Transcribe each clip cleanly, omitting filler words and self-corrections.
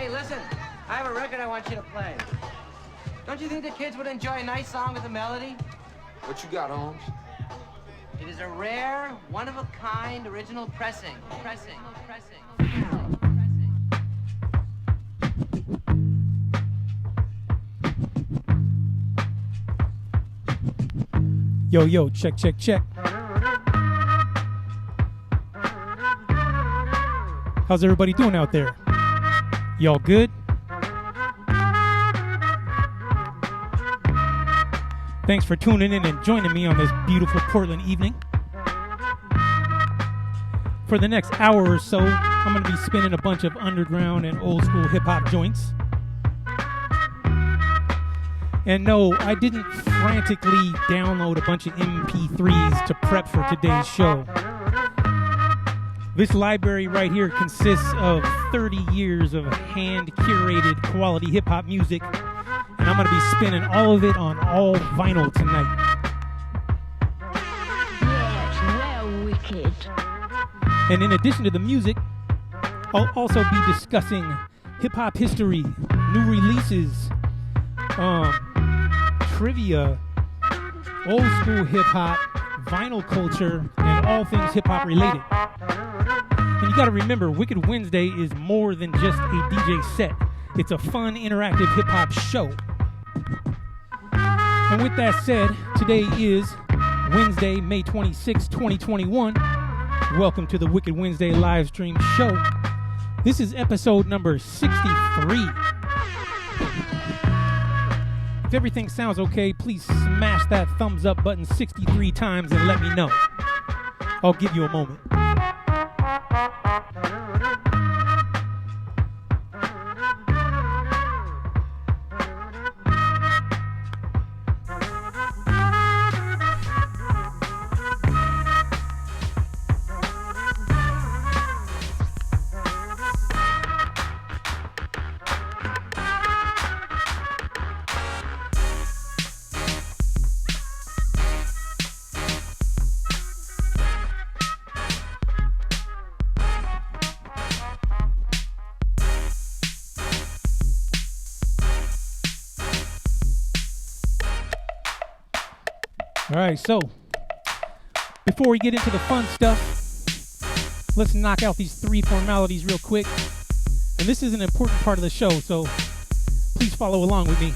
Hey, listen, I have a record I want you to play. Don't you think the kids would enjoy a nice song with a melody? What you got, Holmes? It is a rare, one-of-a-kind original pressing. Yo, check. How's everybody doing out there? Y'all good? Thanks for tuning in and joining me on this beautiful Portland evening. For the next hour or so, I'm going to be spinning a bunch of underground and old school hip-hop joints. And no, I didn't frantically download a bunch of MP3s to prep for today's show. This library right here consists of 30 years of hand-curated quality hip-hop music, and I'm going to be spinning all of it on all vinyl tonight. Yes, well, wicked. And in addition to the music, I'll also be discussing hip-hop history, new releases, trivia, old school hip-hop, vinyl culture, and all things hip-hop related. And you gotta remember, Wicked Wednesday is more than just a DJ set. It's a fun, interactive hip-hop show. And with that said, today is Wednesday, May 26, 2021. Welcome to the Wicked Wednesday live stream show. This is episode number 63. If everything sounds okay, please smash that thumbs up button 63 times and let me know. I'll give you a moment. All right, so before we get into the fun stuff, let's knock out these 3 formalities real quick. And this is an important part of the show, so please follow along with me.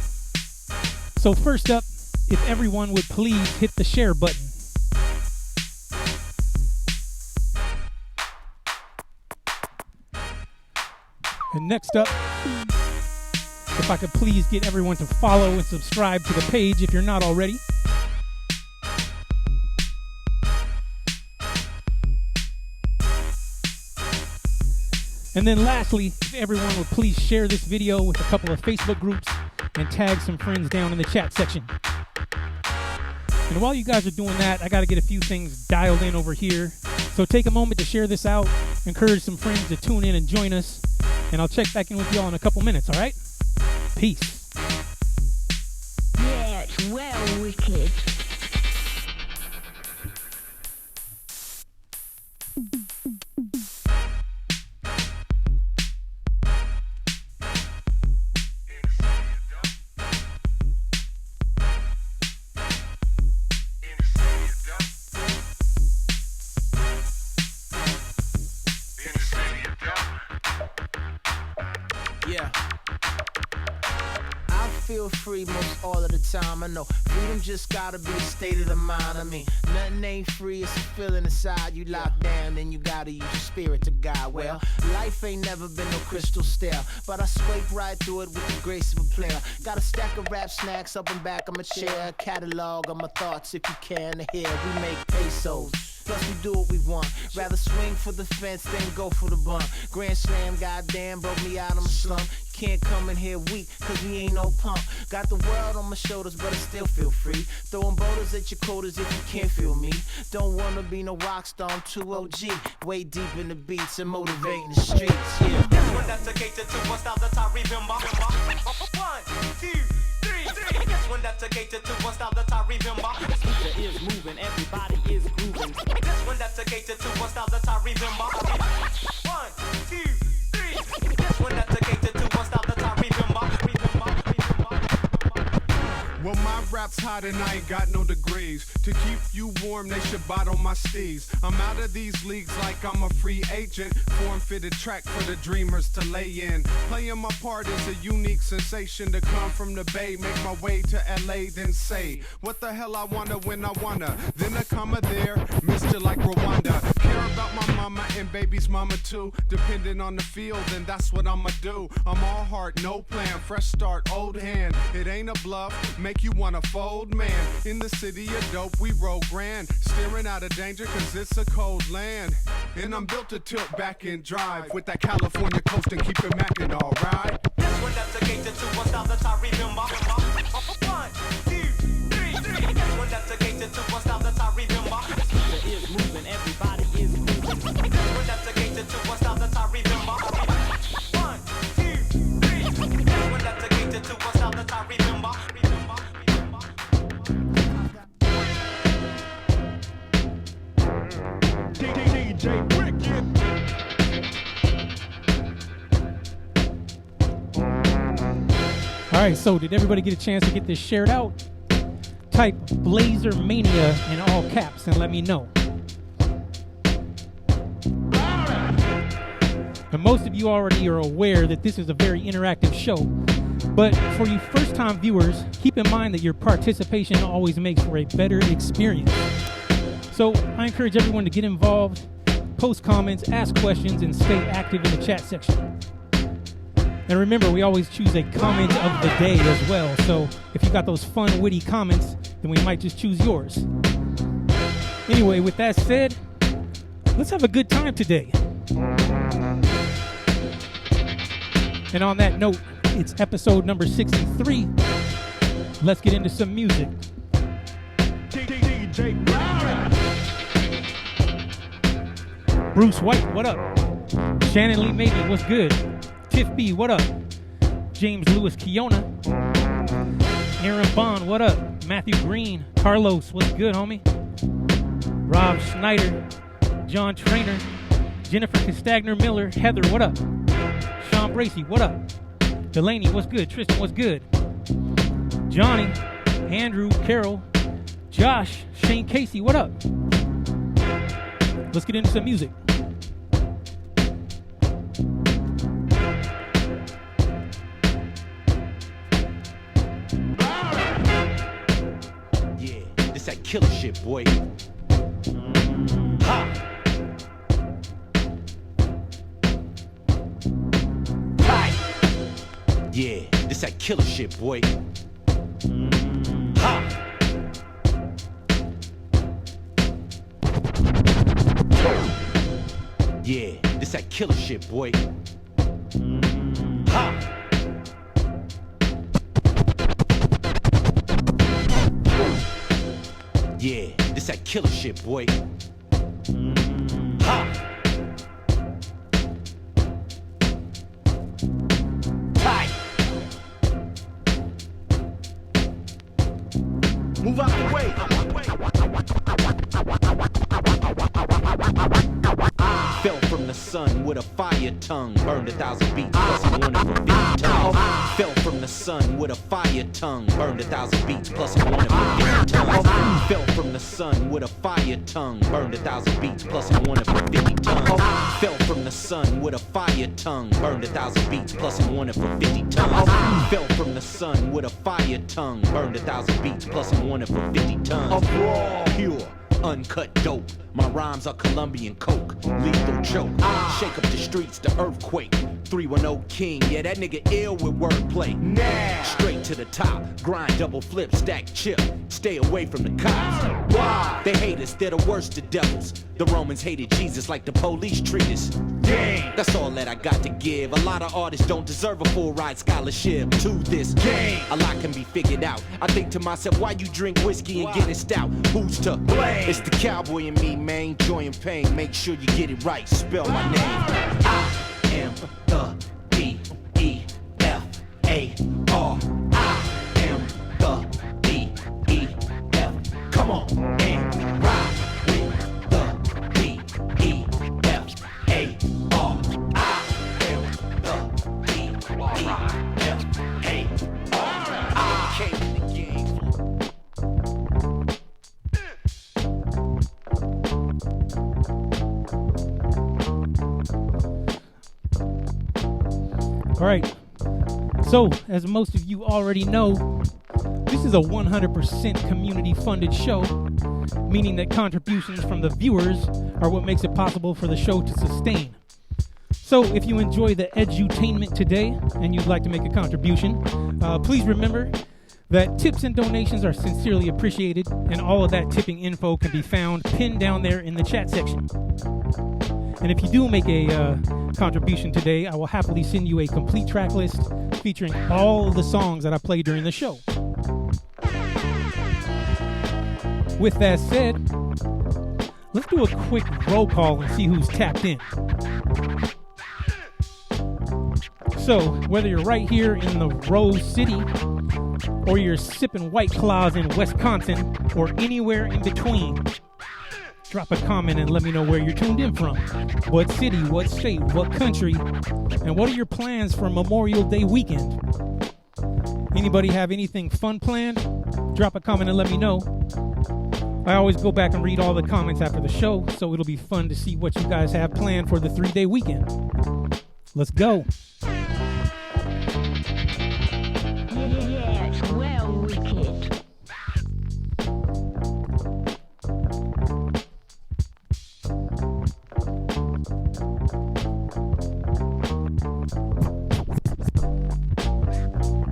So first up, if everyone would please hit the share button. And next up, if I could please get everyone to follow and subscribe to the page if you're not already. And then lastly, if everyone would please share this video with a couple of Facebook groups and tag some friends down in the chat section. And while you guys are doing that, I got to get a few things dialed in over here. So take a moment to share this out, encourage some friends to tune in and join us, and I'll check back in with y'all in a couple minutes, all right? Peace. Yes, well, wicked. Free most all of the time. I know freedom just gotta be a state of the mind. I mean, nothing ain't free, it's a feeling inside. You locked down, then you gotta use your spirit to guide. Well, life ain't never been no crystal stair, but I scrape right through it with the grace of a player. Got a stack of rap snacks up and back of my chair, a catalog of my thoughts if you can to hear. We make pesos. Plus we do what we want. Rather swing for the fence than go for the bump. Grand Slam, goddamn, broke me out of my slump. Can't come in here weak, cause we ain't no pump. Got the world on my shoulders, but I still feel free. Throwing boulders at your quotas if you can't feel me. Don't wanna be no rock star, I'm too OG. Way deep in the beats and motivating the streets, yeah. This one that's a cater to one style that I remember. 1, 2, 3. This one that's a cater to one style that I remember. The speaker is moving, everybody is grooving. This one that's a cater to one style that I remember. 1, 2, 3. This one that's a cater to one style. straps hot and I ain't got no degrees. To keep you warm, they should bottle my steez. I'm out of these leagues like I'm a free agent. Form-fitted track for the dreamers to lay in. Playing my part is a unique sensation. To come from the Bay, make my way to LA, then say what the hell I wanna when I wanna. Then a comma there, missed it like Rwanda. Care about my mama and baby's mama too. Depending on the field, then that's what I'ma do. I'm all heart, no plan, fresh start, old hand. It ain't a bluff, make you wanna fold, man. In the city of dope, we roll grand. Steering out of danger cause it's a cold land. And I'm built to tilt back and drive. With that California coast and keep it mackin' alright. This one that's a gate to one style that I remember. 1, 2, 3. This one that's a gate to one style that I remember. The speaker is moving, everybody is moving. This one that's a gate to one style that I remember. 1, 2, 3. This one that's a gate to one style that I remember. TheRealDJWicked. All right, so did everybody get a chance to get this shared out? Type Blazer Mania in all caps and let me know. And most of you already are aware that this is a very interactive show. But for you first-time viewers, keep in mind that your participation always makes for a better experience. So I encourage everyone to get involved, post comments, ask questions, and stay active in the chat section. And remember, we always choose a comment of the day as well. So if you got those fun, witty comments, then we might just choose yours. Anyway, with that said, let's have a good time today. And on that note, it's episode number 63. Let's get into some music. Bruce White, what up? Shannon Lee Maybe, what's good? Tiff B, what up? James Lewis Kiona. Aaron Bond, what up? Matthew Green. Carlos, what's good, homie? Rob Schneider. John Trainer. Jennifer Castagner Miller. Heather, what up? Sean Bracey, what up? Delaney, what's good? Tristan, what's good? Johnny. Andrew, Carol. Josh, Shane Casey, what up? Let's get into some music. Yeah, this that killer shit, boy. Ha! Hi! Yeah, this that killer shit, boy. Ha! Yeah, this that killer shit, boy. Ha! Yeah, this that killer shit, boy. Ha! Tight! Move out the way! Fell from the sun with a fire tongue, burned 1,000 beats, plus I wanted for 50 tons. Fell from the sun with a fire tongue, burned 1,000 beats, plus I wanted for 50 tons. Fell from the sun with a fire tongue, burned 1,000 beats, plus I wanted for 50 tons. Fell from the sun with a fire tongue, burned 1,000 beats, plus I wanted for 50 tons. Fell from the sun with a fire tongue, burned 1,000 beats, plus I wanted for 50 tons. Raw, pure, uncut dope. My rhymes are Colombian coke, lethal choke. Shake up the streets, the earthquake. 310 King, yeah, that nigga ill with wordplay. Nah. Straight to the top, grind double flip, stack chip. Stay away from the cops. Why? They hate us, they're the worst of devils. The Romans hated Jesus like the police treat us. Damn. That's all that I got to give. A lot of artists don't deserve a full ride scholarship to this game. A lot can be figured out. I think to myself, why you drink whiskey and get it stout? Who's to blame? It's the cowboy in me, man, joy and pain. Make sure you get it right, spell my name. I am the D-E-F-A-R. I am the D-E-F. Come on and ride with the D-E-F-A-R. I am the D-E-F-A-R. I came in the game All right. So, as most of you already know, this is a 100% community-funded show, meaning that contributions from the viewers are what makes it possible for the show to sustain. So, if you enjoy the edutainment today and you'd like to make a contribution, please remember that tips and donations are sincerely appreciated, and all of that tipping info can be found pinned down there in the chat section. And if you do make a contribution today, I will happily send you a complete track list featuring all of the songs that I play during the show. With that said, let's do a quick roll call and see who's tapped in. So, whether you're right here in the Rose City, or you're sipping White Claws in Wisconsin, or anywhere in between, drop a comment and let me know where you're tuned in from. What city, what state, what country, and what are your plans for Memorial Day weekend? Anybody have anything fun planned? Drop a comment and let me know. I always go back and read all the comments after the show, so it'll be fun to see what you guys have planned for the 3-day weekend. Let's go. Yeah, it's well wicked.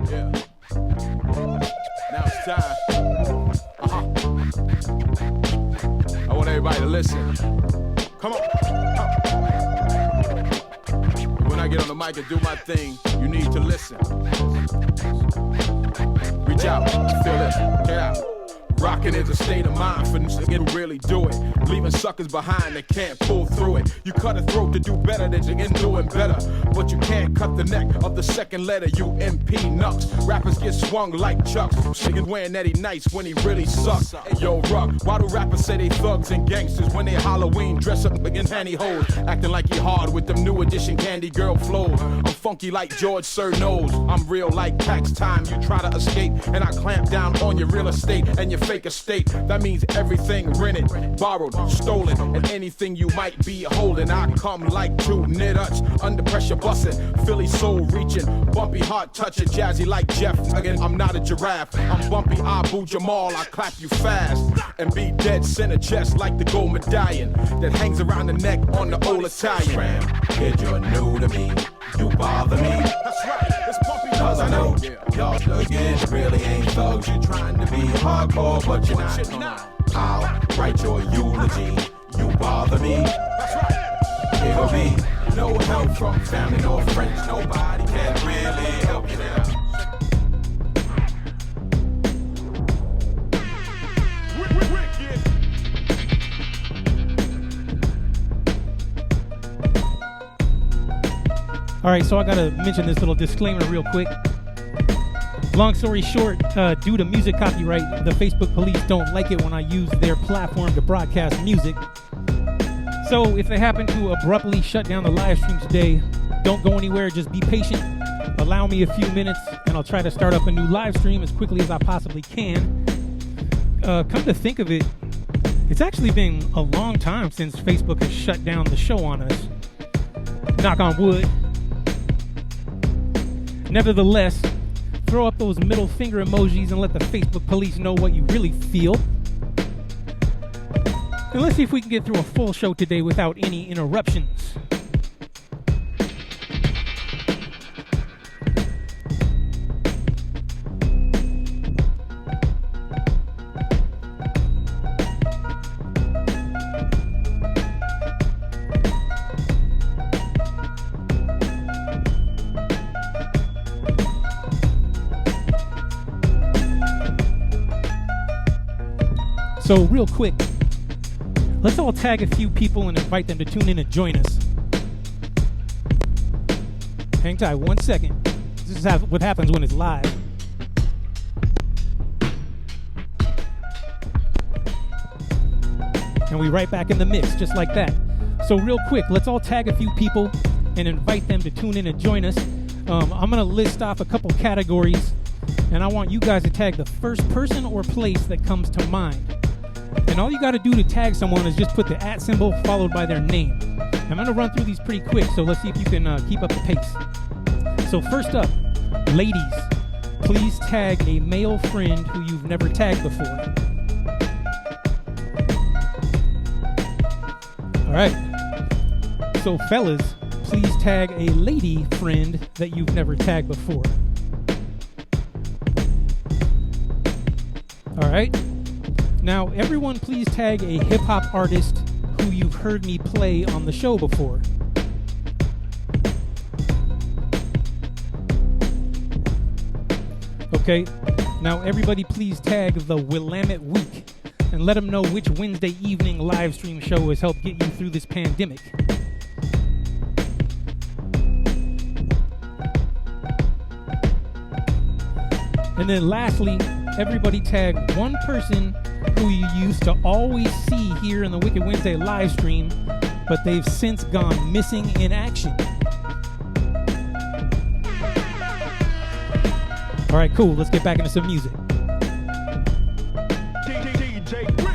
Yeah. Now it's time. I want everybody to listen. Come on. When I get on the mic and do my thing, you need to listen. Reach out, feel it, get out. Rockin' is a state of mind for niggas that really do it. Leaving suckers behind that can't pull through it. You cut a throat to do better than you in doing better. But you can't cut the neck of the second letter, UMP nucks. Rappers get swung like chucks. Niggas wearing Eddie nice when he really sucks. Hey, yo, Ruck, why do rappers say they thugs and gangsters when they Halloween dress up in pantyhose? Acting like he hard with them new edition candy girl flows. I'm funky like George Sir knows. I'm real like tax time. You try to escape and I clamp down on your real estate and your fake estate. That means everything rented, borrowed, stolen, and anything you might be holding. I come like two knit-ups, under pressure busting, Philly soul reaching, bumpy heart touching, jazzy like Jeff. Again, I'm not a giraffe, I'm bumpy Abu Jamal. I clap you fast and be dead center chest like the gold medallion that hangs around the neck on the old Italian. Kid, you're new to me, you bother me. That's right, it's bumpy. Cause I know y'all thuggin' really ain't thugs. You're trying to be hardcore, but you're not. I'll write your eulogy. You bother me. That's right. It'll be no help from family nor friends. Nobody can really help you now. All right, so I gotta mention this little disclaimer real quick. Long story short, due to music copyright, the Facebook police don't like it when I use their platform to broadcast music. So if they happen to abruptly shut down the live stream today, don't go anywhere, just be patient. Allow me a few minutes and I'll try to start up a new live stream as quickly as I possibly can. Come to think of it, it's actually been a long time since Facebook has shut down the show on us. Knock on wood. Nevertheless, throw up those middle finger emojis and let the Facebook police know what you really feel. And let's see if we can get through a full show today without any interruptions. So real quick, let's all tag a few people and invite them to tune in and join us. Hang tight 1 second. This is what happens when it's live. And we right back in the mix, just like that. So real quick, let's all tag a few people and invite them to tune in and join us. I'm gonna list off a couple categories, and I want you guys to tag the first person or place that comes to mind. And all you got to do to tag someone is just put the @ symbol followed by their name. I'm going to run through these pretty quick, so let's see if you can keep up the pace. So first up, ladies, please tag a male friend who you've never tagged before. All right. So fellas, please tag a lady friend that you've never tagged before. All right. Now, everyone please tag a hip-hop artist who you've heard me play on the show before. Okay. Now, everybody please tag the Willamette Week and let them know which Wednesday evening live stream show has helped get you through this pandemic. And then lastly, everybody tag one person who you used to always see here in the Wicked Wednesday live stream, but they've since gone missing in action. All right, cool. Let's get back into some music. TheRealDJWicked.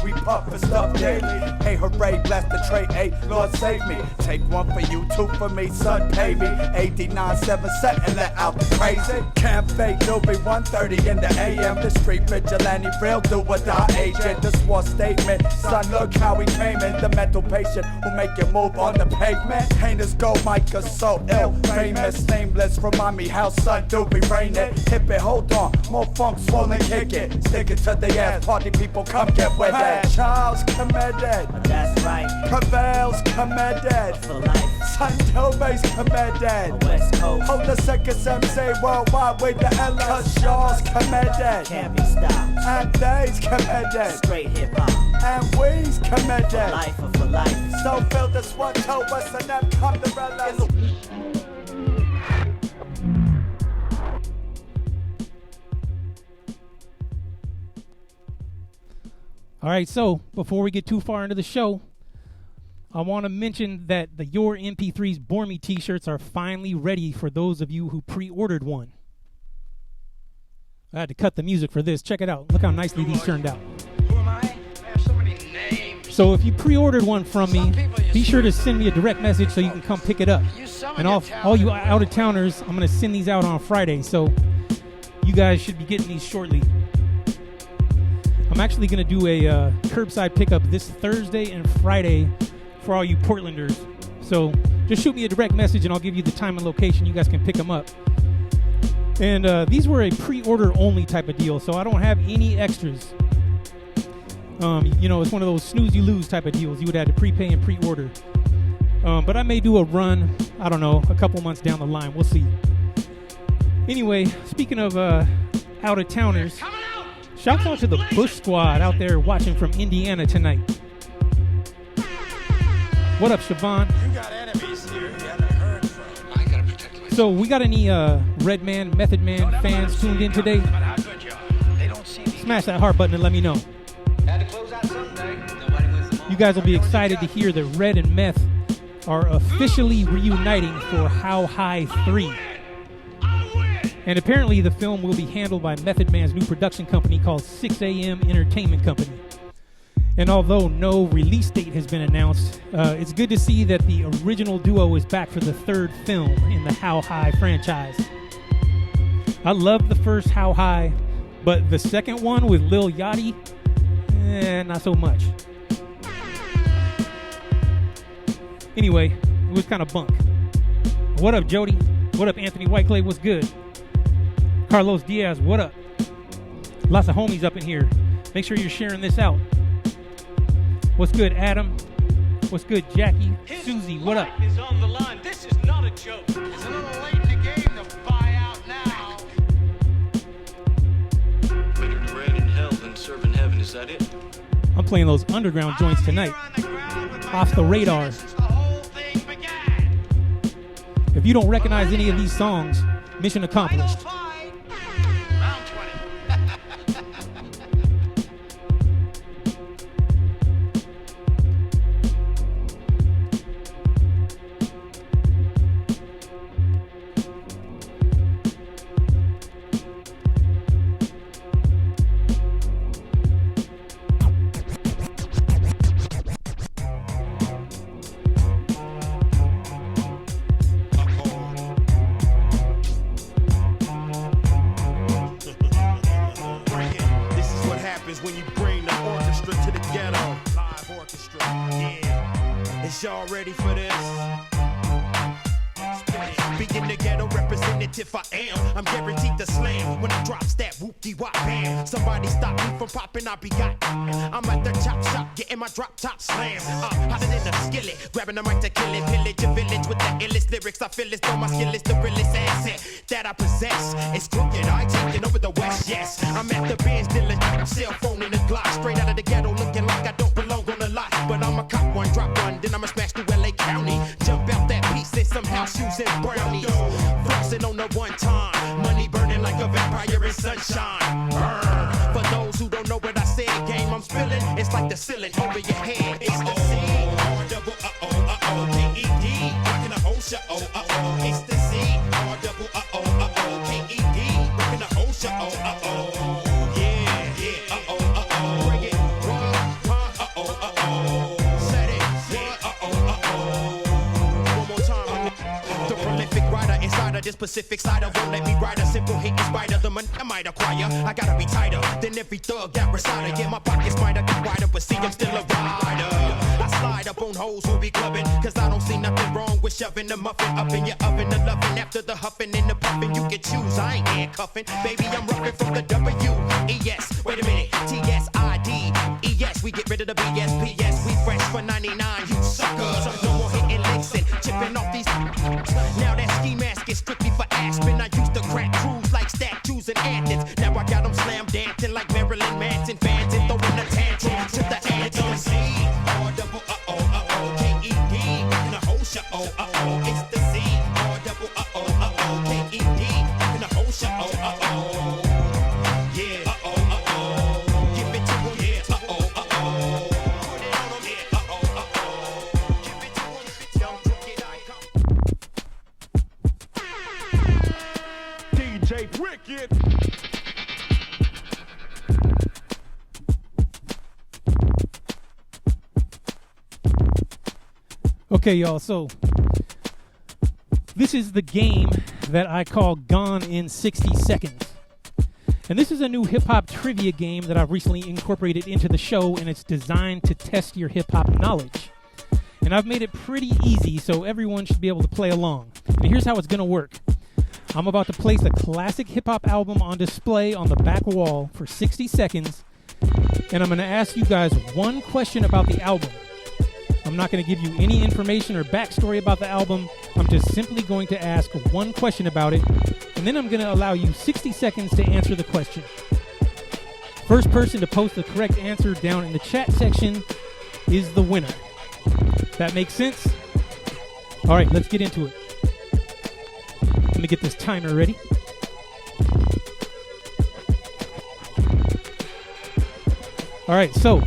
We puff and stuff daily. Hey, hooray, bless the tray. Hey, Lord save me. Take one for you, two for me, son, pay me. 89.7 set and let out the crazy. Can't fake, there'll be 1:30 in the AM. The street vigilante, real do or die agent. This was statement, son, look how we came in. The mental patient who make you move on the pavement. Heinous gold Micah so ill, famous, nameless. Remind me how son do be raining. Hip it, hold on, more funk, swollen, kick it. Stick it to the ass, party people, come get with it. Charles committed, That's right. Prevails committed, For life. Santobe's committed. West Coast. Hold the sickest MC worldwide with the L. Cause Charles committed, Can't be stopped. and they's committed, Straight hip hop. and we's committed. Life or for life. So feel this one, tell us and them come to realize. All right, so before we get too far into the show, I want to mention that the Your MP3s Bore Me t-shirts are finally ready for those of you who pre-ordered one. I had to cut the music for this. Check it out. Look how nicely these turned out. Who am I? I have so many names. So if you pre-ordered one from me, be sure to send me a direct message so you can come pick it up. And all you out-of-towners, I'm going to send these out on Friday, so you guys should be getting these shortly. I'm actually going to do a curbside pickup this Thursday and Friday for all you Portlanders. So just shoot me a direct message and I'll give you the time and location. You guys can pick them up. And these were a pre-order only type of deal, so I don't have any extras. You know, it's one of those snooze you lose type of deals. You would have to prepay and pre-order. But I may do a run, I don't know, a couple months down the line. We'll see. Anyway, speaking of out-of-towners, shouts out to the Bush Squad out there watching from Indiana tonight. What up, Siobhan? You got enemies here you haven't heard from. I gotta protect myself. So we got any Redman, Method Man fans tuned in today? How good you are. They don't see these. Smash that heart button and let me know. Had to close out someday. Nobody wins them all. You guys will be excited to hear that Red and Meth are officially reuniting for How High 3. And apparently the film will be handled by Method Man's new production company called 6am Entertainment Company. And although no release date has been announced, it's good to see that the original duo is back for the third film in the How High franchise. I loved the first How High, but the second one with Lil Yachty, not so much. Anyway, it was kind of bunk. What up, Jody? What up, Anthony Whiteclay? What's good? Carlos Diaz, what up? Lots of homies up in here. Make sure you're sharing this out. What's good, Adam? What's good, Jackie? Susie, what up? Is on the line. This is not a joke. It's a little late in the game to buy out now. Better to reign in hell than serve in heaven, is that it? I'm playing those underground joints tonight. Off the radar. Since the whole thing began. If you don't recognize any of these songs, mission accomplished. Final fight. Round 20. Is y'all ready for this? Being the ghetto representative I am, I'm guaranteed to slam when I drops that whoop-de-wop bam. Somebody stop me from popping, I'll be got. I'm at the chop shop, getting my drop top slam. Hotter than a skillet, grabbing the mic to kill it. Pillage your village with the illest lyrics. I feel as though my skill is the realest asset that I possess. It's crooked, I taking over the West, yes. I'm at the Benz dealer, cell phone in the Glock. Straight out of the ghetto, looking like I don't belong on the lot. But I'ma cop one, drop one, then I'ma smash through LA County. Jump out that piece and somehow shoes and brownies. Flossing on the one time, money burning like a vampire in sunshine. For those who don't know what I said, game I'm spilling, it's like the ceiling over your head. It's the C, double K-E-D, rocking the whole show. It's the C, double K-E-D, rocking the whole show. Yeah, bring it, set it, one more time. The prolific writer inside of this Pacific cider won't let me write a simple hit in spite of the money I might acquire. I gotta be tighter than every thug that recider. Yeah, my pockets might have got wider, but see, I'm still a rider. I slide up on hoes who be clubbing, cause I don't see nothing wrong with shoving the muffin up in your oven. The loving after the huffing and the puffing, you can choose. I ain't handcuffing, baby, I'm roughing from the W-E-S. Wait a minute, T-S-I-D-E-S. We get rid of the B-S-P-S. We fresh for 99, you suckers. No more hitting licks and chipping off these. Now that ski mask is strictly for Aspen. I used to crack crews like statues and anthems. Now I got them slam dancing like Marilyn Manson fans and throwing a tantrum to the anthem. C, R-double-K-E-D, in the whole show. It's the C, R-double-K-E-D, in the whole show. Yeah, give it to him. Yeah, put it on him. Yeah, give it to him. Young crooked icon. DJ Wicked. Okay, y'all, so this is the game that I call Gone in 60 Seconds. And this is a new hip-hop trivia game that I've recently incorporated into the show, and it's designed to test your hip-hop knowledge. And I've made it pretty easy, so everyone should be able to play along. And here's how it's going to work. I'm about to place a classic hip-hop album on display on the back wall for 60 seconds, and I'm going to ask you guys one question about the album. I'm not going to give you any information or backstory about the album. I'm just simply going to ask one question about it, and then I'm going to allow you 60 seconds to answer the question. First person to post the correct answer down in the chat section is the winner. That makes sense? All right, let's get into it. Let me get this timer ready. All right, so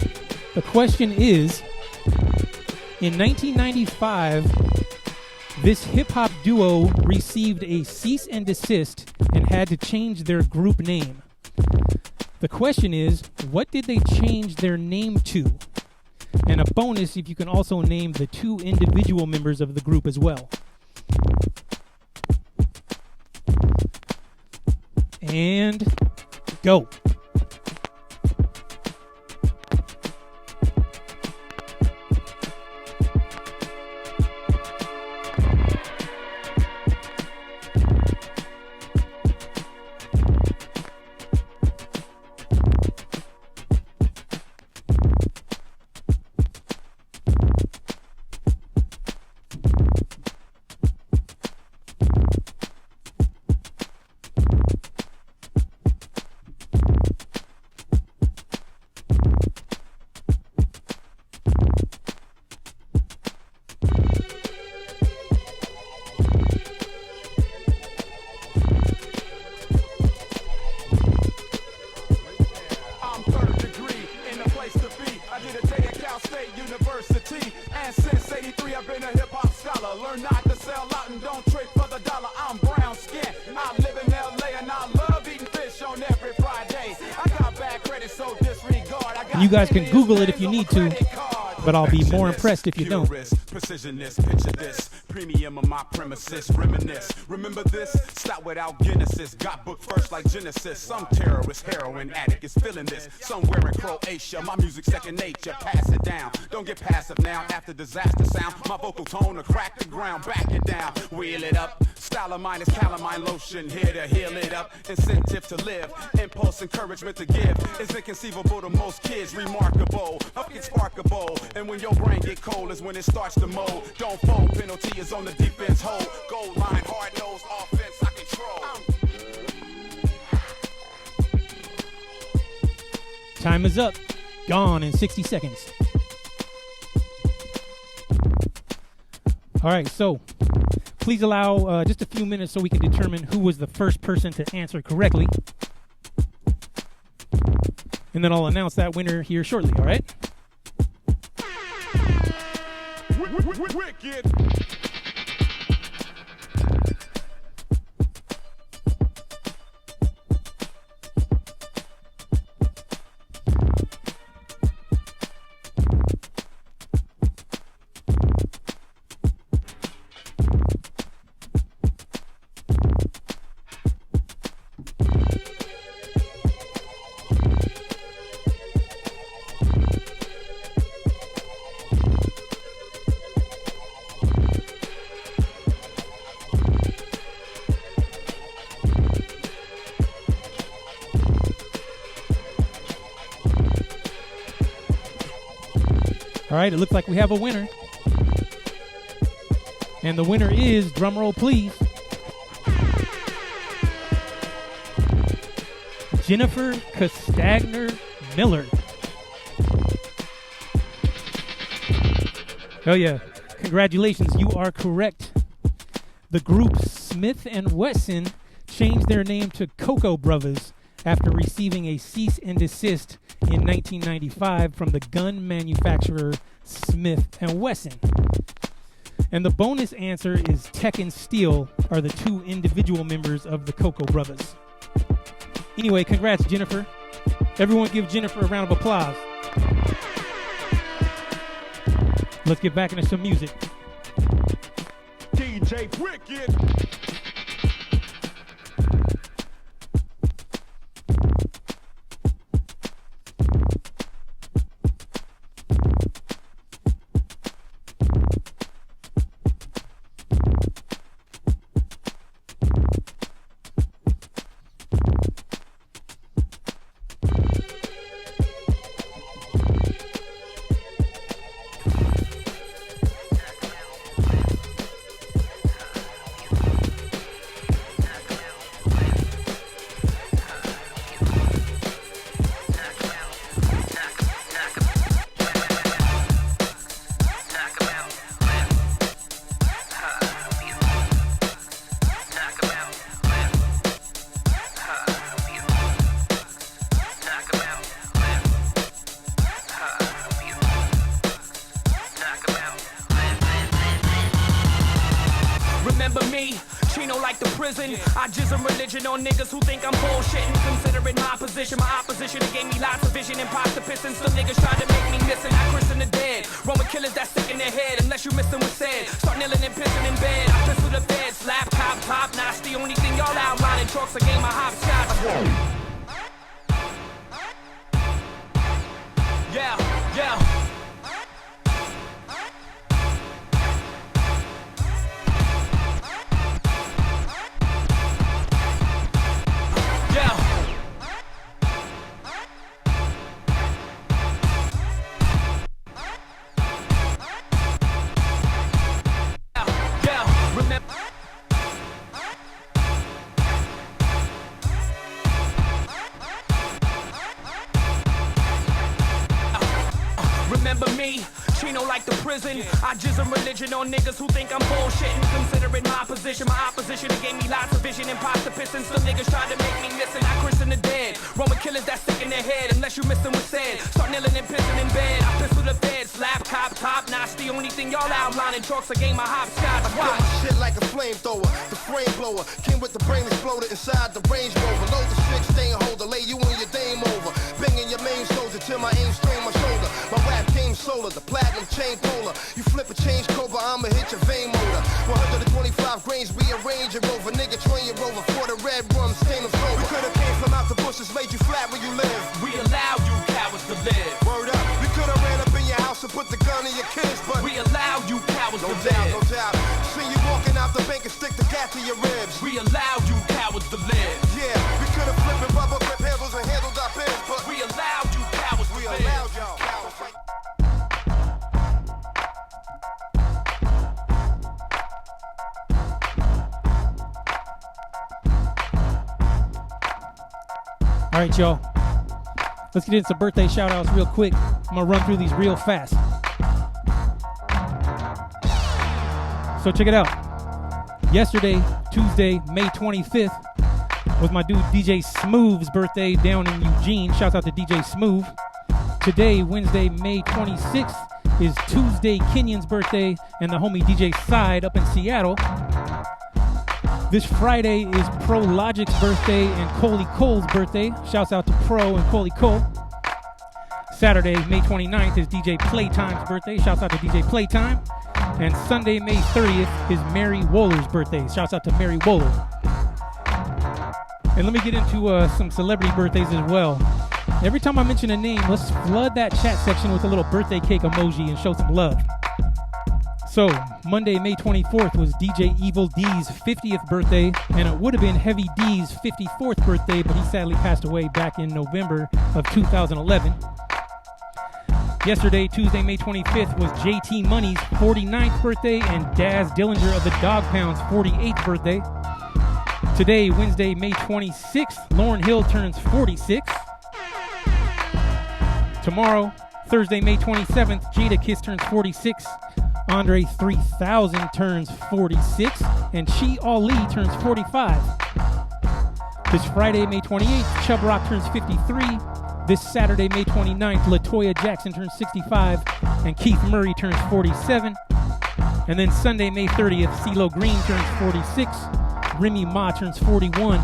the question is, in 1995, this hip-hop duo received a cease and desist and had to change their group name. The question is, what did they change their name to? And a bonus if you can also name the two individual members of the group as well. And go. You guys can Google it if you need to, but I'll be more impressed if you don't. Precisionist, picture this. Premium on my premises, reminisce. Remember this? Stop without Genesis. Got booked first like Genesis. Some terrorist, heroin addict is feeling this. Somewhere in Croatia, my music second nature. Pass it down. Don't get passive now. After disaster sound, my vocal tone will crack the ground. Back it down, wheel it up. Style of mine is calamine lotion. Here to heal it up. Incentive to live. Impulse, encouragement to give. Is inconceivable to most kids. Remarkable. Up gets sparkable. And when your brain get cold is when it starts to mold. Don't fold. Penalty is on the defense hole. Goal line, hard nose, offense I control. Time is up. Gone in 60 seconds. All right, so please allow just a few minutes so we can determine who was the first person to answer correctly. And then I'll announce that winner here shortly, all right? Wicked. All right, it looks like we have a winner. And the winner is, drumroll please, Jennifer Castagner Miller. Oh yeah, congratulations, you are correct. The group Smith & Wesson changed their name to Cocoa Brothers after receiving a cease and desist in 1995 from the gun manufacturer Smith & Wesson. And the bonus answer is Tech and Steel are the two individual members of the Cocoa Brothers. Anyway, congrats, Jennifer. Everyone give Jennifer a round of applause. Let's get back into some music. DJ Wicked. I jism religion on niggas who think I'm bullshitting. Considering my position, my opposition, it gave me lots of vision. Imposter pissing, some niggas trying to make me missing. I christen the dead, Roman killers that sick in their head. Unless you missing with said, start kneeling and pissing in bed. I pistol the fed, slap, cop, top. Now that's the only thing y'all outlining. Trucks a game of hopscotch. Yeah, yeah. I jism religion on niggas who think I'm bullshitting. Considering my position, my opposition, it gave me lots of vision. Imposter pissing, some niggas trying to make me missing. I christen the dead, Roman killers that sick in their head. Unless you missing with said, start kneeling and pissing in bed. I pistol the fed, slap, cop, top, now the only thing y'all outlining. Talks a game of hopscotch. Why? Shit like a flamethrower, the frame blower. Came with the brain exploder inside the Range Rover. Load the shit, stain holder, lay you and your dame over. Banging your main soldier till my aim strain my shoulder. My rap game solar, the platinum chain polar. You flip a change cobra, I'ma hit your vein motor. 125 grains, rearrange your rover. Nigga, train your rover for the red rum, stain of sober. We could've came from out the bushes, laid you flat where you live. We allow you cowards to live. Word up, we could've ran up in your house and put the gun in your kids, but we allow you cowards to live. No live. doubt. See you walking out the bank and stick the gas to your ribs. We allow you cowards to live. Yeah, we could've flipped and rubber grip handles and handled our biz, but we allowed you cowards to live. We allowed y'all cowards. All right, y'all. Let's get into some birthday shout-outs real quick. I'm going to run through these real fast. So check it out. Yesterday, Tuesday, May 25th, was my dude DJ Smooth's birthday down in Eugene. Shouts out to DJ Smooth. Today, Wednesday, May 26th, is Tuesday Kenyon's birthday and the homie DJ Side up in Seattle. This Friday is Pro Logic's birthday and Coley Cole's birthday. Shouts out to Pro and Coley Cole. Saturday, May 29th, is DJ Playtime's birthday. Shouts out to DJ Playtime. And Sunday, May 30th, is Mary Woller's birthday. Shouts out to Mary Woller. And let me get into some celebrity birthdays as well. Every time I mention a name, let's flood that chat section with a little birthday cake emoji and show some love. So, Monday, May 24th was DJ Evil D's 50th birthday, and it would have been Heavy D's 54th birthday, but he sadly passed away back in November of 2011. Yesterday, Tuesday, May 25th, was JT Money's 49th birthday and Daz Dillinger of the Dog Pound's 48th birthday. Today, Wednesday, May 26th, Lauryn Hill turns 46. Tomorrow, Thursday, May 27th, Jadakiss turns 46. Andre 3000 turns 46, and Chi Ali turns 45. This Friday, May 28th, Chubb Rock turns 53. This Saturday, May 29th, LaToya Jackson turns 65, and Keith Murray turns 47. And then Sunday, May 30th, CeeLo Green turns 46, Remy Ma turns 41,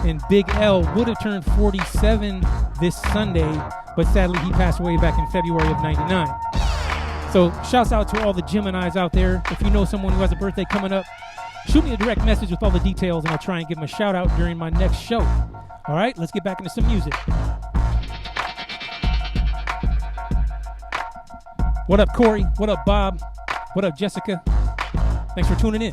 and Big L would have turned 47 this Sunday, but sadly he passed away back in February of 99. So shouts out to all the Geminis out there. If you know someone who has a birthday coming up, shoot me a direct message with all the details and I'll try and give them a shout out during my next show. All right, let's get back into some music. What up, Corey? What up, Bob? What up, Jessica? Thanks for tuning in.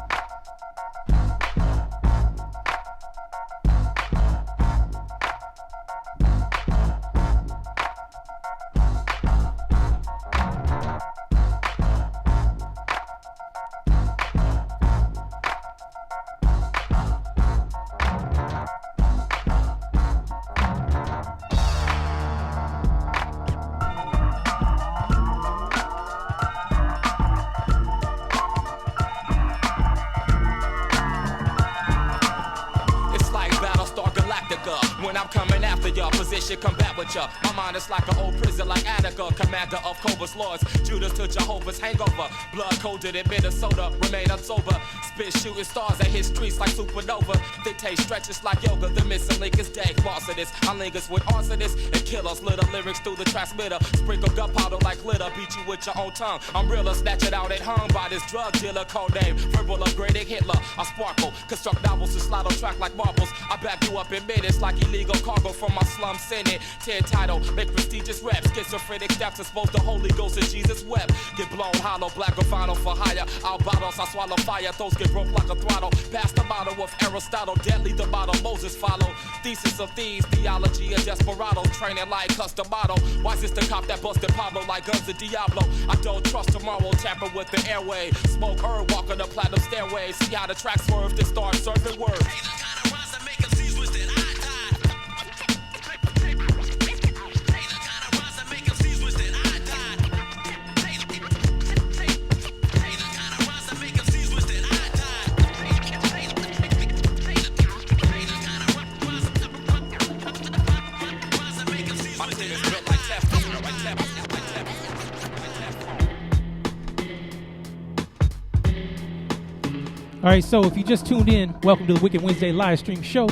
My mind is like an old prison, like Attica, commander of Cobra's Lords. Judas to Jehovah's hangover, blood coded in Minnesota, remain unsober. Spit shooting stars that hit streets like supernova. Dictate stretches like yoga, the missing link is day. Falsities, I lingers with arsonists and killers. Litter lyrics through the transmitter, sprinkle gunpowder like glitter. Beat you with your own tongue. I'm realer, snatch it out and hung by this drug dealer. Codename, verbal upgraded Hitler. I sparkle, construct novels and slide on track like marbles. I back you up in minutes like illegal cargo from my slum senate. 10 title, make prestigious reps. Schizophrenic steps expose the Holy Ghost and Jesus wept. Get blown hollow, black or vinyl for hire. Out bottles, I swallow fire. Those get broke like a throttle. Pass the bottle of Aristotle, deadly the bottle Moses follow. Thesis of thieves, theology of desperados. Training like custom model. Why's this the cop that busted Pablo like guns to Diablo? I don't trust tomorrow, tamper with the airway. Smoke herb, walk on the platinum stairway. See how the track swerve, then start serving words. All right, so if you just tuned in, welcome to the Wicked Wednesday live stream show.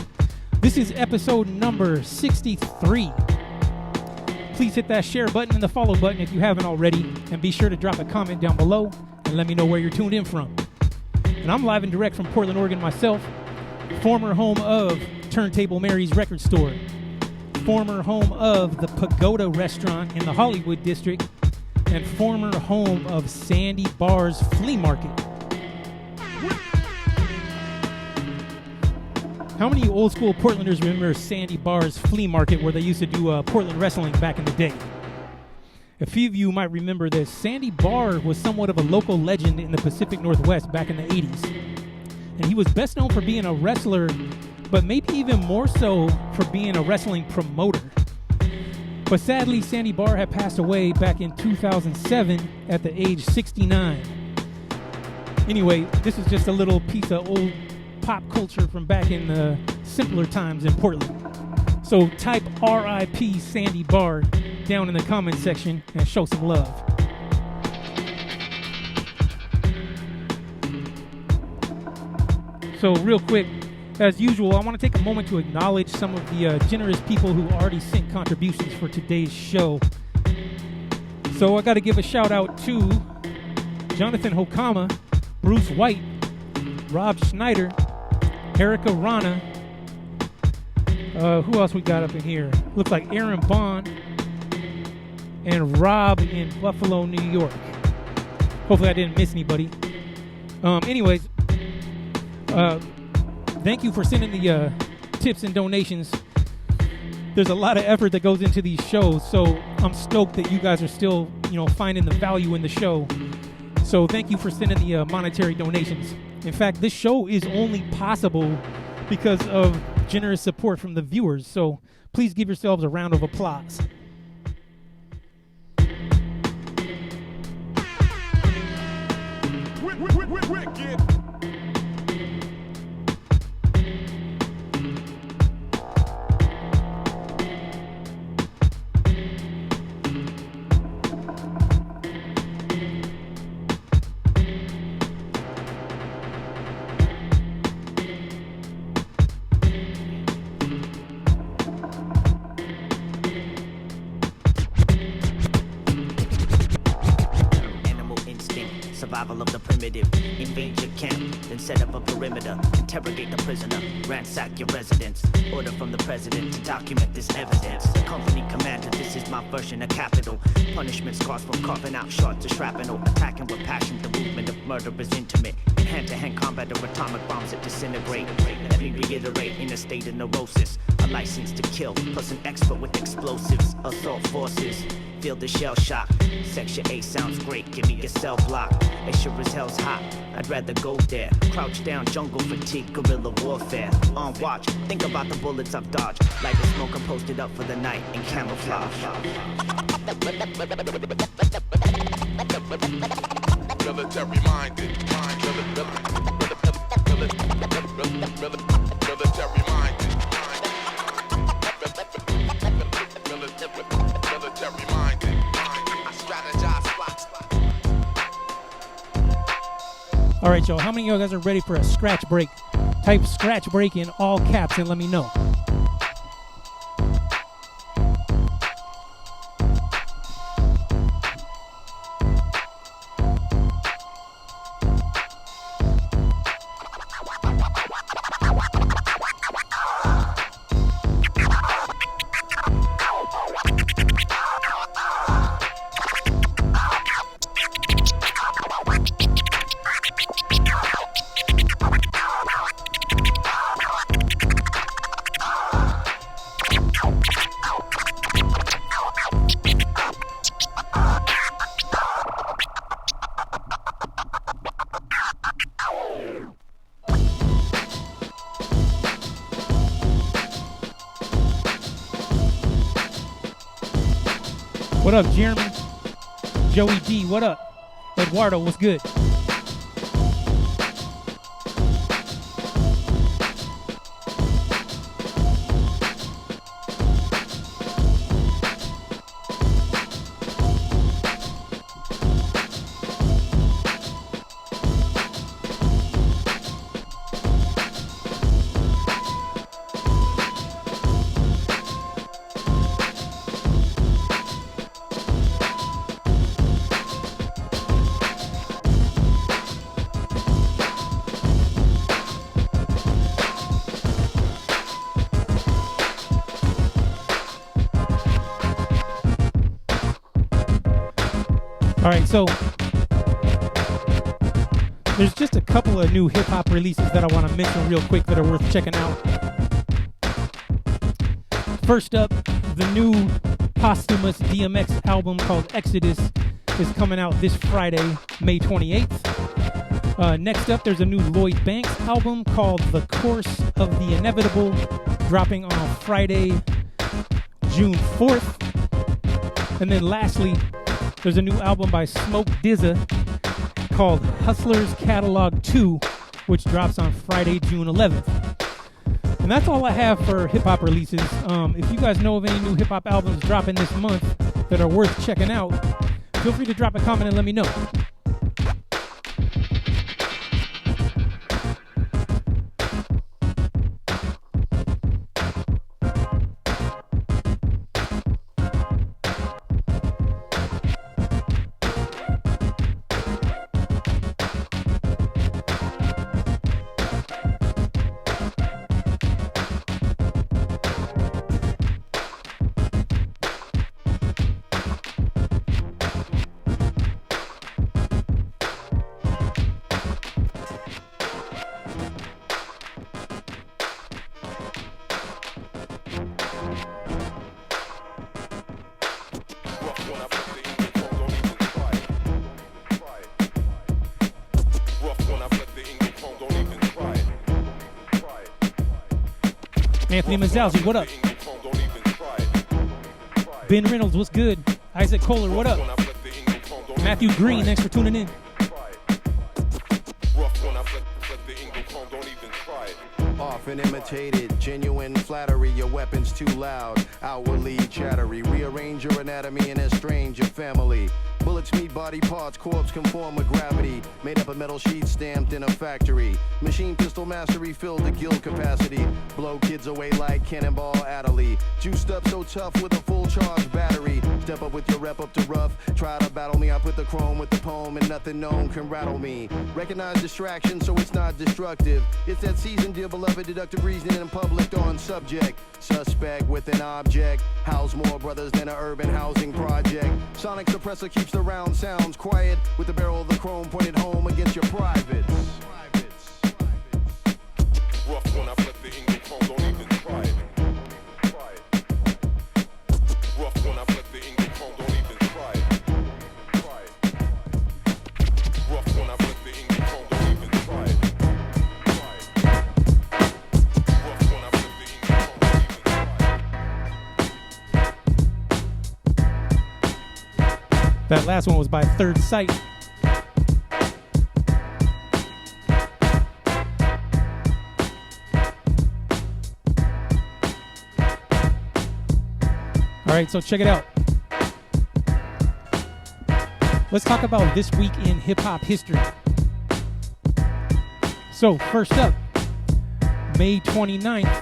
This is episode number 63. Please hit that share button and the follow button if you haven't already, and be sure to drop a comment down below and let me know where you're tuned in from. And I'm live and direct from Portland, Oregon myself, former home of Turntable Mary's Record Store, former home of the Pagoda Restaurant in the Hollywood District, and former home of Sandy Bar's Flea Market. How many old school Portlanders remember Sandy Bar's Flea Market where they used to do Portland wrestling back in the day? A few of you might remember this. Sandy Bar was somewhat of a local legend in the Pacific Northwest back in the 80s. And he was best known for being a wrestler, but maybe even more so for being a wrestling promoter. But sadly, Sandy Bar had passed away back in 2007 at the age 69. Anyway, this is just a little piece of old pop culture from back in the simpler times in Portland. So type RIP Sandy Bar down in the comment section and show some love. So real quick, as usual, I want to take a moment to acknowledge some of the generous people who already sent contributions for today's show. So I got to give a shout out to Jonathan Hokama, Bruce White, Rob Schneider, Erica Rana. Who else we got up in here? Looks like Aaron Bond and Rob in Buffalo, New York. Hopefully I didn't miss anybody. Anyways, thank you for sending the tips and donations. There's a lot of effort that goes into these shows, so I'm stoked that you guys are still, finding the value in the show. So thank you for sending the monetary donations. In fact, this show is only possible because of generous support from the viewers. So please give yourselves a round of applause. Wicked. Survival of the primitive. Invade your camp, then set up a perimeter. Interrogate the prisoner, ransack your residence. Order from the president to document this evidence. Company commander, this is my version of capital. Punishments caused from carving out short to shrapnel. Attacking with passion, the movement of murder is intimate. In hand-to-hand combat of atomic bombs that disintegrate. Let me reiterate, in a state of neurosis. A license to kill, plus an expert with explosives. Assault forces. Feel the shell shock. Section 8 sounds great, give me your cell block. It sure as hell's hot, I'd rather go there. Crouch down, jungle fatigue, guerrilla warfare. On watch, think about the bullets I've dodged. Like the smoke I'm posted up for the night in camouflage. Military minded, military minded. All right, y'all. How many of you guys are ready for a scratch break? Type scratch break in all caps and let me know. What up, Jeremy? Joey D, what up? Eduardo, what's good? right, so there's just a couple of new hip-hop releases that I want to mention real quick that are worth checking out. First up, the new posthumous DMX album called Exodus is coming out this Friday, May 28th. Next up, there's a new Lloyd Banks album called The Course of the Inevitable, dropping on Friday, June 4th. And then lastly, there's a new album by Smoke DZA called Hustler's Catalog 2, which drops on Friday, June 11th. And that's all I have for hip-hop releases. If you guys know of any new hip-hop albums dropping this month that are worth checking out, feel free to drop a comment and let me know. Anthony Mazzalzi, what up? Ben Reynolds, what's good? Isaac Kohler, what up? Matthew Green, thanks for tuning in. Often imitated, genuine flattery, your weapon's too loud, outwardly chattery, rearrange your anatomy and estrange your family. Bullets meet body parts, corpse conform with gravity, made up of metal sheets stamped in a factory. Machine pistol mastery filled the gill capacity, blow kids away like cannonball Adderley. Juiced up so tough with a full charge battery, step up with your rep up to rough, try to battle me, I put the chrome with the poem and nothing known can rattle me. Recognize distraction so it's not destructive, it's that season, dear beloved, deductive reasoning in public on subject. Suspect with an object, house more brothers than an urban housing project. Sonic suppressor keeps the round sounds quiet, with the barrel of the chrome pointed home against your privates. Rough when I flip the English chrome, don't even try it. Rough when I flip the English chrome, don't even try it. Rough when I flip the English chrome, don't even try it. That last one was by Third Sight. All right, so check it out. Let's talk about this week in hip-hop history. So, first up, May 29th,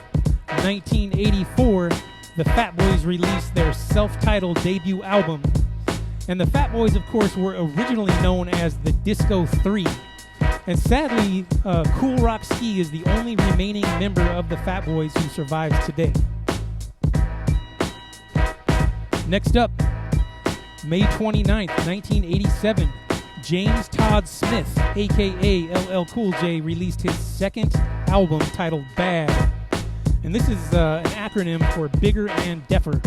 1984, the Fat Boys released their self-titled debut album. And the Fat Boys, of course, were originally known as the Disco 3. And sadly, Kool Rock Ski is the only remaining member of the Fat Boys who survives today. Next up, May 29th, 1987, James Todd Smith, a.k.a. LL Cool J, released his second album titled Bad. And this is an acronym for Bigger and Deffer.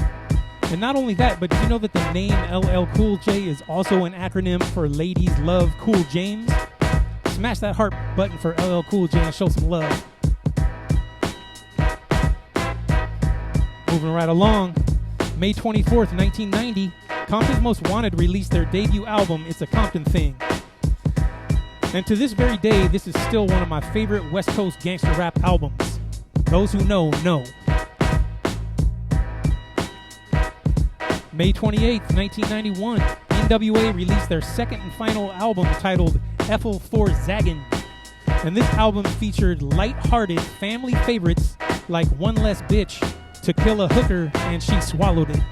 And not only that, but did you know that the name LL Cool J is also an acronym for Ladies Love Cool James? Smash that heart button for LL Cool J and show some love. Moving right along, May 24th, 1990, Compton's Most Wanted released their debut album, It's a Compton Thing. And to this very day, this is still one of my favorite West Coast gangster rap albums. Those who know, know. May 28th, 1991, NWA released their second and final album titled Ethel for Zaggin'. And this album featured light-hearted family favorites like One Less Bitch, To Kill a Hooker, and She Swallowed It.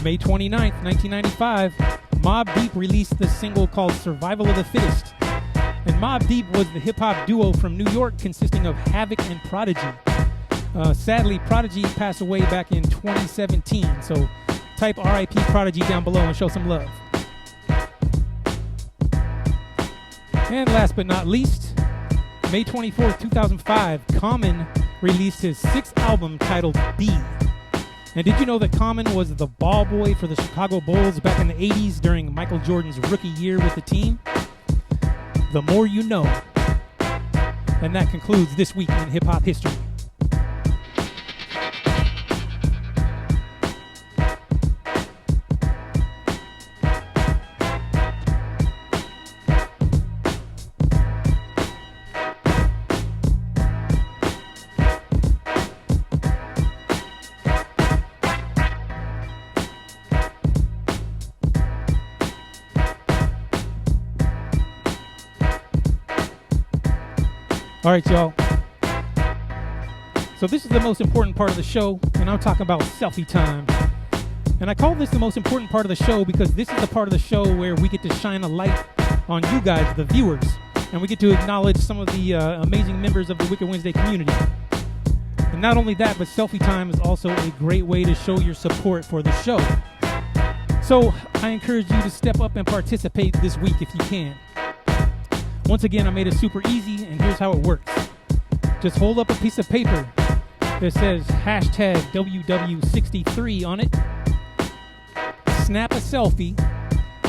May 29th, 1995, Mobb Deep released the single called Survival of the Fittest. And Mobb Deep was the hip-hop duo from New York consisting of Havoc and Prodigy. Sadly, Prodigy passed away back in 2017, so type RIP Prodigy down below and show some love. And last but not least, May 24th, 2005, Common released his 6th album titled B. And did you know that Common was the ball boy for the Chicago Bulls back in the 80s during Michael Jordan's rookie year with the team? The more you know. And that concludes this week in hip-hop history. All right, y'all. So this is the most important part of the show, and I'm talking about selfie time. And I call this the most important part of the show because this is the part of the show where we get to shine a light on you guys, the viewers, and we get to acknowledge some of the amazing members of the Wicked Wednesday community. And not only that, but selfie time is also a great way to show your support for the show. So I encourage you to step up and participate this week if you can. Once again, I made it super easy, and here's how it works. Just hold up a piece of paper that says hashtag WW63 on it, snap a selfie,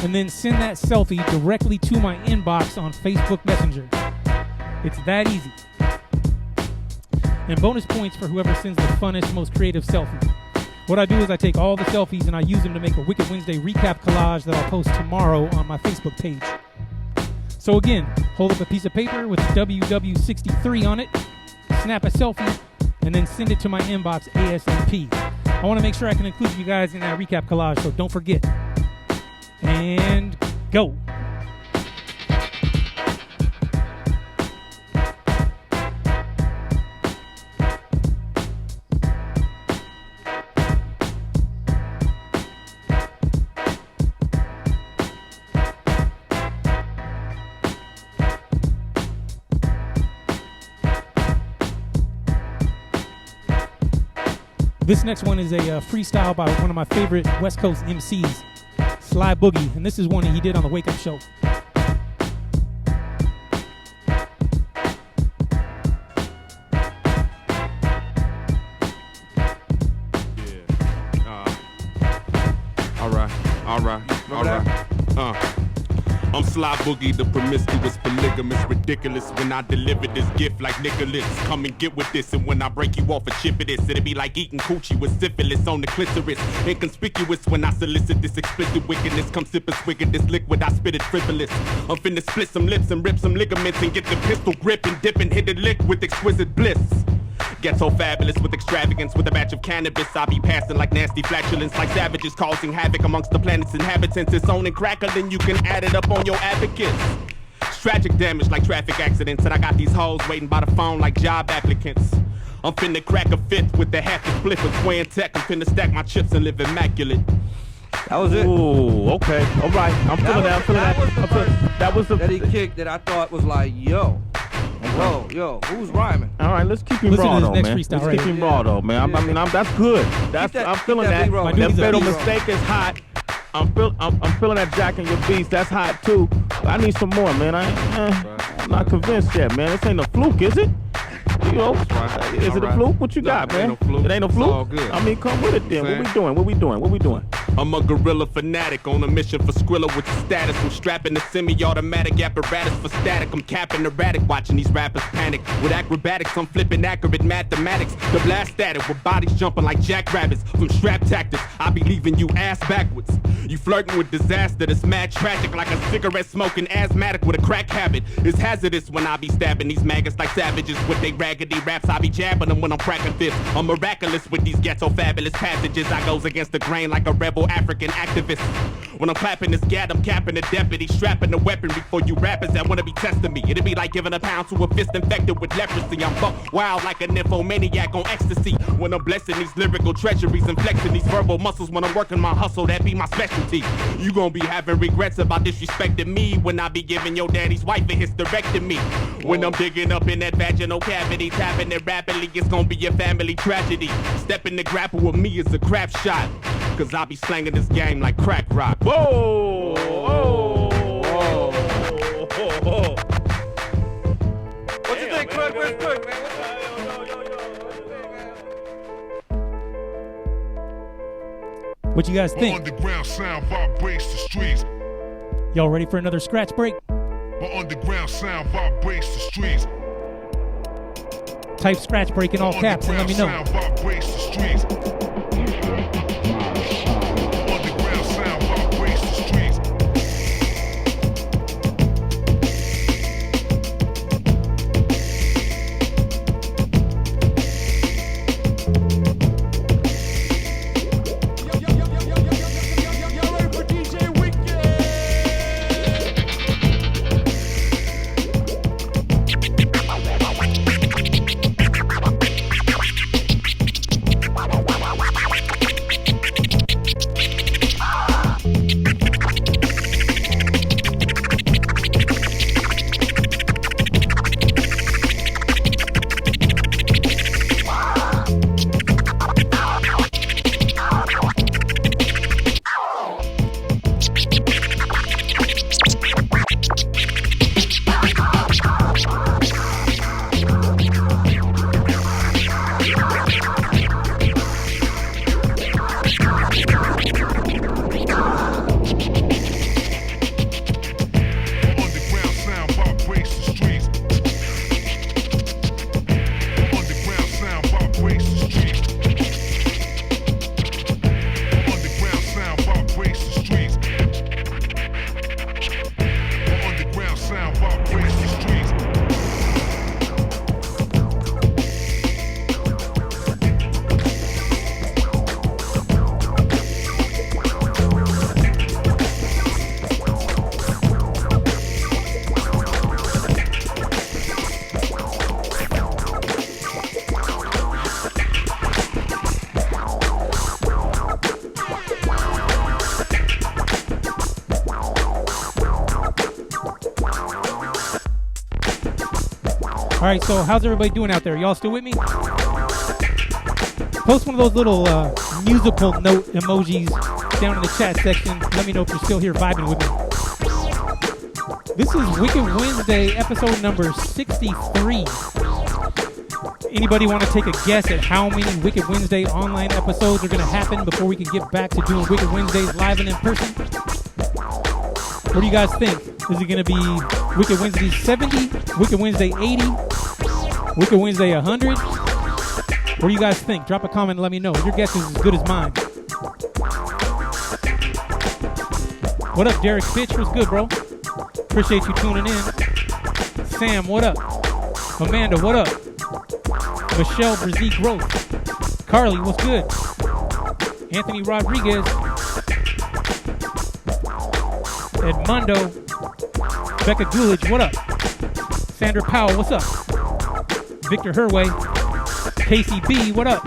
and then send that selfie directly to my inbox on Facebook Messenger. It's that easy. And bonus points for whoever sends the funnest, most creative selfie. What I do is I take all the selfies and I use them to make a Wicked Wednesday recap collage that I'll post tomorrow on my Facebook page. So again, hold up a piece of paper with WW63 on it, snap a selfie, and then send it to my inbox ASAP. I want to make sure I can include you guys in that recap collage, so don't forget. And go. This next one is a freestyle by one of my favorite West Coast MCs, Sly Boogie, and this is one that he did on the Wake Up Show. All right. I'm Sly Boogie, the promiscuous, polygamous, ridiculous. When I deliver this gift like Nicholas, come and get with this. And when I break you off a chip of this, it'll be like eating coochie with syphilis on the clitoris. Inconspicuous when I solicit this explicit wickedness. Come sip a swig of this liquid, I spit it frivolous. I'm finna split some lips and rip some ligaments and get the pistol grip and dip and hit the lick with exquisite bliss. Ghetto fabulous with extravagance, with a batch of cannabis. I be passing like nasty flatulence, like savages causing havoc amongst the planet's inhabitants. It's on and crackling, you can add it up on your advocates. It's tragic damage like traffic accidents, and I got these hoes waiting by the phone like job applicants. I'm finna crack a fifth with the half the split with Sway and Tech. I'm finna stack my chips and live immaculate. That was it. Ooh, okay, all right. I'm feeling that. That was the that he kicked that I thought was like, yo. Yo, who's rhyming? All right, let's keep him raw though, man. Let's keep him raw though, man. I mean, that's good. I'm feeling that. That fatal mistake is hot. I'm feeling that Jack and your beats. That's hot too. I need some more, man. I'm not convinced yet, man. This ain't a fluke, is it? You know, is it a fluke? What you got, man? It ain't no fluke. All good. I mean, come with it then. What we doing? I'm a guerrilla fanatic on a mission for Skrilla with the status. I'm strapping the semi-automatic apparatus for static. I'm capping erratic, watching these rappers panic. With acrobatics, I'm flipping accurate mathematics. The blast static with bodies jumping like jackrabbits. From strap tactics, I be leaving you ass backwards. You flirting with disaster that's mad tragic, like a cigarette smoking asthmatic with a crack habit. It's hazardous when I be stabbing these maggots like savages with they raggedy raps. I be jabbing them when I'm cracking fists. I'm miraculous with these ghetto fabulous passages. I goes against the grain like a rebel African activist. When I'm clapping this gat, I'm capping the deputy, strapping the weaponry for you rappers that wanna be testing me. It'd be like giving a pound to a fist infected with leprosy. I'm buck wild like a nymphomaniac on ecstasy. When I'm blessing these lyrical treasuries and flexing these verbal muscles when I'm working my hustle, that be my specialty. You gon' be having regrets about disrespecting me when I be giving your daddy's wife a hysterectomy. When I'm digging up in that vaginal cavity, tapping it rapidly, it's gon' be a family tragedy. Stepping to grapple with me is a crap shot. cause I be slanging this game like crack rock. Whoa! Whoa! Whoa! Whoa! What you think, Craig? Where's Craig, man? What you guys think? Underground sound vibrates the streets. Y'all ready for another scratch break? My underground sound vibrates the streets. Type scratch break in all caps and let me know. Sound vibrates the streets. Underground sound vibrates the streets. Y'all ready for DJ Wicked? All right, so how's everybody doing out there? Y'all still with me? Post one of those little musical note emojis down in the chat section. Let me know if you're still here vibing with me. This is Wicked Wednesday, episode number 63. Anybody want to take a guess at how many Wicked Wednesday online episodes are going to happen before we can get back to doing Wicked Wednesdays live and in person? What do you guys think? Is it going to be Wicked Wednesday 70, Wicked Wednesday 80, Wicked Wednesday 100? What do you guys think? Drop a comment and let me know. Your guess is as good as mine. What up, Derek Fitch? What's good, bro? Appreciate you tuning in. Sam, what up? Amanda, what up? Michelle Brzee Growth. Carly, what's good? Anthony Rodriguez. Edmundo. Becca Coolidge, what up? Sandra Powell, what's up? Victor Herway. Casey B, what up?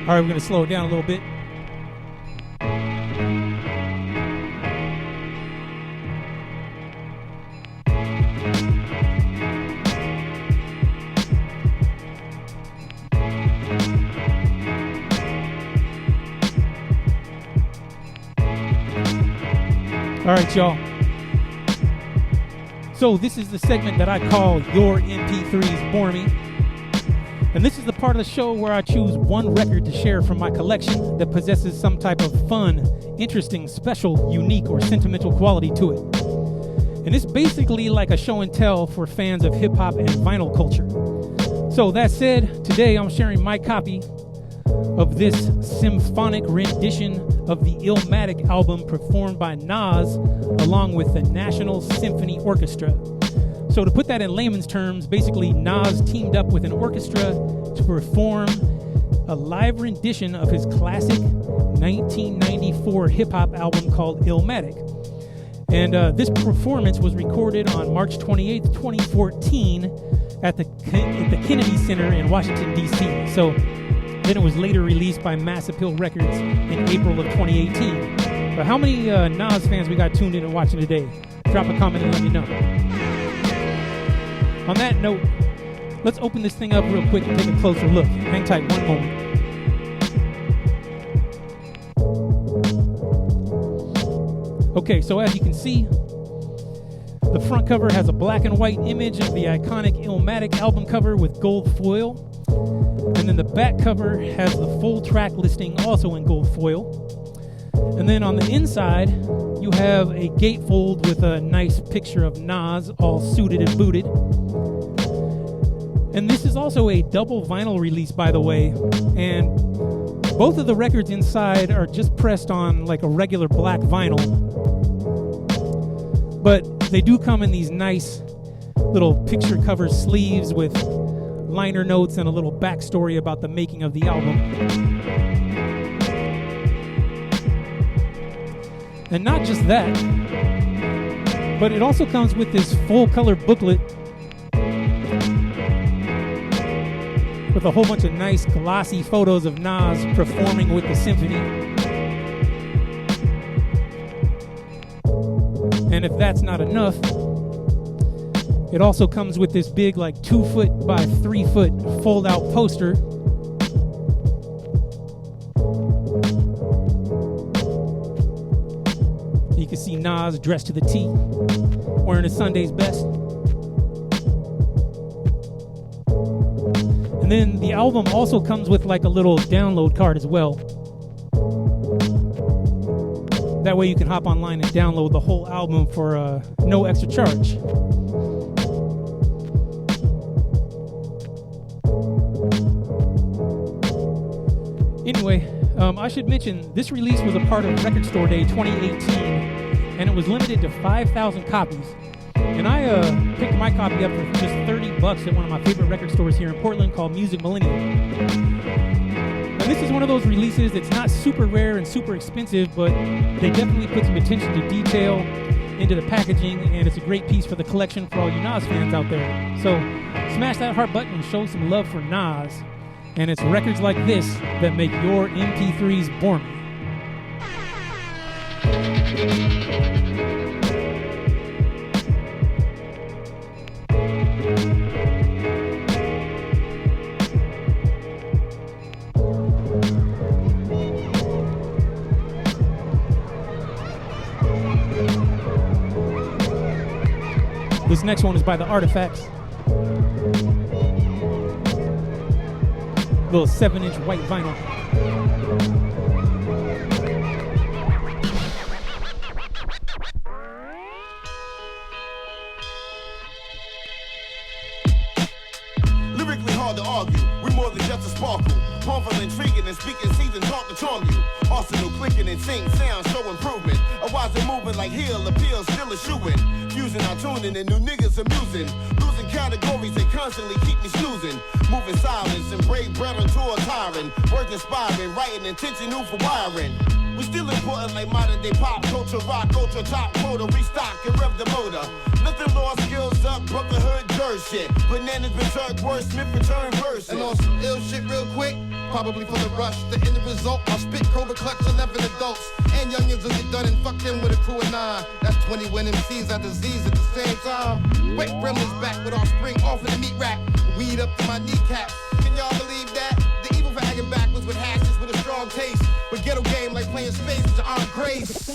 All right, we're going to slow it down a little bit. All right, y'all. So this is the segment that I call Your MP3s Bore Me. And this is the part of the show where I choose one record to share from my collection that possesses some type of fun, interesting, special, unique, or sentimental quality to it. And it's basically like a show and tell for fans of hip-hop and vinyl culture. So that said, today I'm sharing my copy of this symphonic rendition of the Illmatic album performed by Nas along with the National Symphony Orchestra. So to put that in layman's terms, basically Nas teamed up with an orchestra to perform a live rendition of his classic 1994 hip-hop album called Illmatic. And this performance was recorded on March 28th, 2014 at the Kennedy Center in Washington, D.C. So then it was later released by Mass Appeal Records in April of 2018. But how many Nas fans we got tuned in and watching today? Drop a comment and let me know. On that note, let's open this thing up real quick and take a closer look. Hang tight one moment. Okay, so as you can see, the front cover has a black and white image of the iconic Illmatic album cover with gold foil. And then the back cover has the full track listing also in gold foil. And then on the inside, you have a gatefold with a nice picture of Nas all suited and booted. And this is also a double vinyl release, by the way. And both of the records inside are just pressed on like a regular black vinyl. But they do come in these nice little picture cover sleeves with liner notes and a little backstory about the making of the album. And not just that, but it also comes with this full color booklet with a whole bunch of nice glossy photos of Nas performing with the symphony. And if that's not enough, it also comes with this big like 2 foot by 3 foot fold out poster. You can see Nas dressed to the T, wearing his Sunday's best. And then the album also comes with like a little download card as well. That way you can hop online and download the whole album for no extra charge. Anyway, I should mention this release was a part of Record Store Day 2018, and it was limited to 5,000 copies. And I picked my copy up for just $30 at one of my favorite record stores here in Portland called Music Millennium. And this is one of those releases that's not super rare and super expensive, but they definitely put some attention to detail into the packaging, and it's a great piece for the collection for all you Nas fans out there. So smash that heart button and show some love for Nas. And it's records like this that make your MP3s born. This next one is by The Artifacts. Little 7-inch white vinyl. Lyrically hard to argue, we're more than just a sparkle. Harmful, intriguing, and speaking season talk to charm you. Arsenal clicking and sing sound, show improvement. A wise and moving like heel appeals, still a shoe-in. Fusing our tuning and new niggas amusing. Losing categories, they constantly keep me snoozing. Moving silence and brave brethren to a tyrant. Words inspiring, writing intentional for wiring. We're still important like modern day pop culture, rock, ultra top motor, restock and rev the motor. Nothing lost, skills up, brotherhood, dirt shit. Bananas berserk, wordsmith return verse. And on some ill shit real quick, probably for the rush. The end result, I'll spit Cobra Clutch 11 adults. And youngins will get done and fuck them with a crew of 9. That's 20 when MCs are diseased at the same time. Wet gremlins back with our spring off of the meat rack. Weed up to my kneecap. Can y'all believe that? The evil for acting backwards with hashes with a strong taste. With ghetto game like playing space with your Aunt Grace.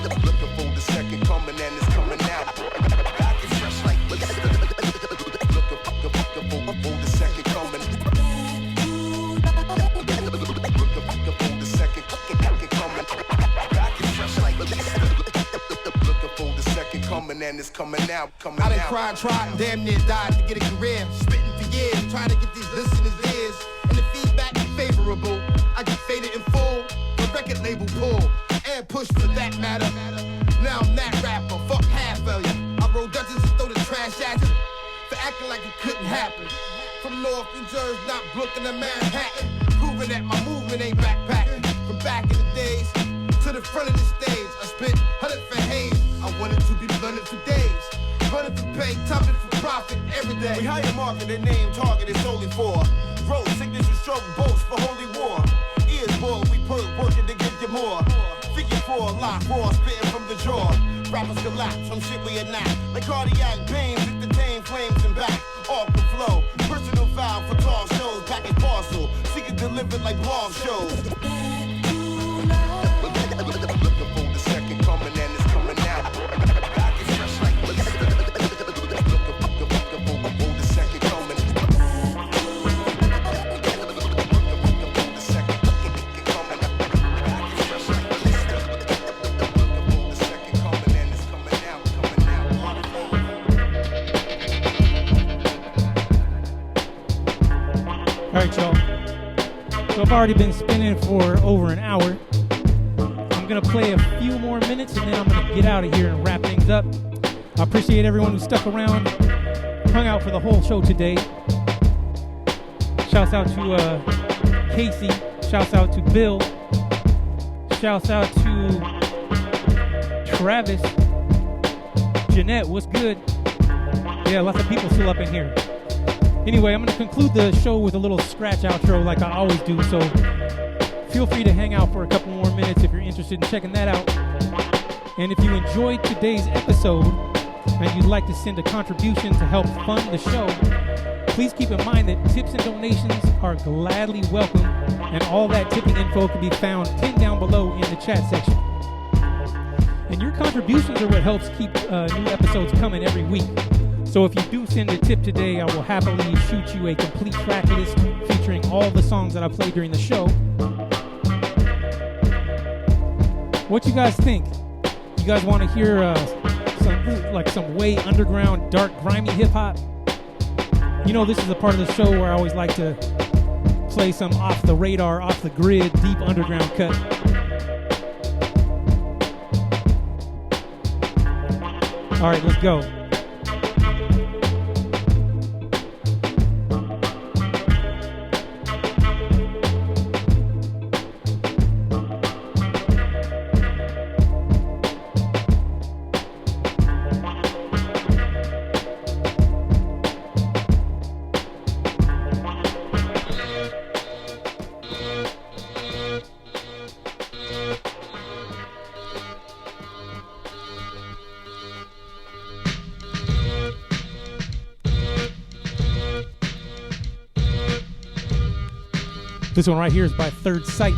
Looking for the second coming and it's coming out. Back is fresh like looking for the second coming. Looking for the second coming. Back is fresh like looking for the second coming and it's coming out. I done cried, tried, and damn near died to get a career. Spitting for years, trying to get these listeners' ears. memorable. I get faded in full, the record label pull, and push for that matter. Now I'm that rapper, fuck half failure. I roll Dutchess and throw the trash at you for acting like it couldn't happen. From North New Jersey, not Brooklyn to Manhattan, proving that my movement ain't backpacking. From back in the days to the front of the stage, I spit 100 for haze. I wanted to be blunted for days, running for pay, topping for profit every day. We hire market and name targeted solely for road sickness and stroke boats for holy war. Ears boiled, we put working to give you more. Figure 4, lock, raw, spitting from the jaw. Rappers collapse from shit we are not. Like cardiac pain with the tame flames and back. Off the flow, personal foul for tall shows. Package parcel, seek it delivered like blog shows. Looking for the second coming and it's coming out. It's just like looking for the second coming. All right, y'all. So I've already been spinning for over an hour. I'm going to play a few more minutes and then I'm going to get out of here and wrap things up. I appreciate everyone who stuck around, hung out for the whole show today. Shouts out to Casey. Shouts out to Bill. Shouts out to Travis. Jeanette, what's good? Yeah, lots of people still up in here. Anyway, I'm going to conclude the show with a little scratch outro like I always do, so feel free to hang out for a couple more minutes if you're interested in checking that out. And if you enjoyed today's episode and you'd like to send a contribution to help fund the show, please keep in mind that tips and donations are gladly welcome, and all that tipping info can be found pinned down below in the chat section. And your contributions are what helps keep new episodes coming every week. So if you do send a tip today, I will happily shoot you a complete track list featuring all the songs that I played during the show. What you guys think? You guys want to hear some way underground, dark, grimy hip hop? You know, this is a part of the show where I always like to play some off the radar, off the grid, deep underground cut. All right, let's go. This one right here is by Third Sight.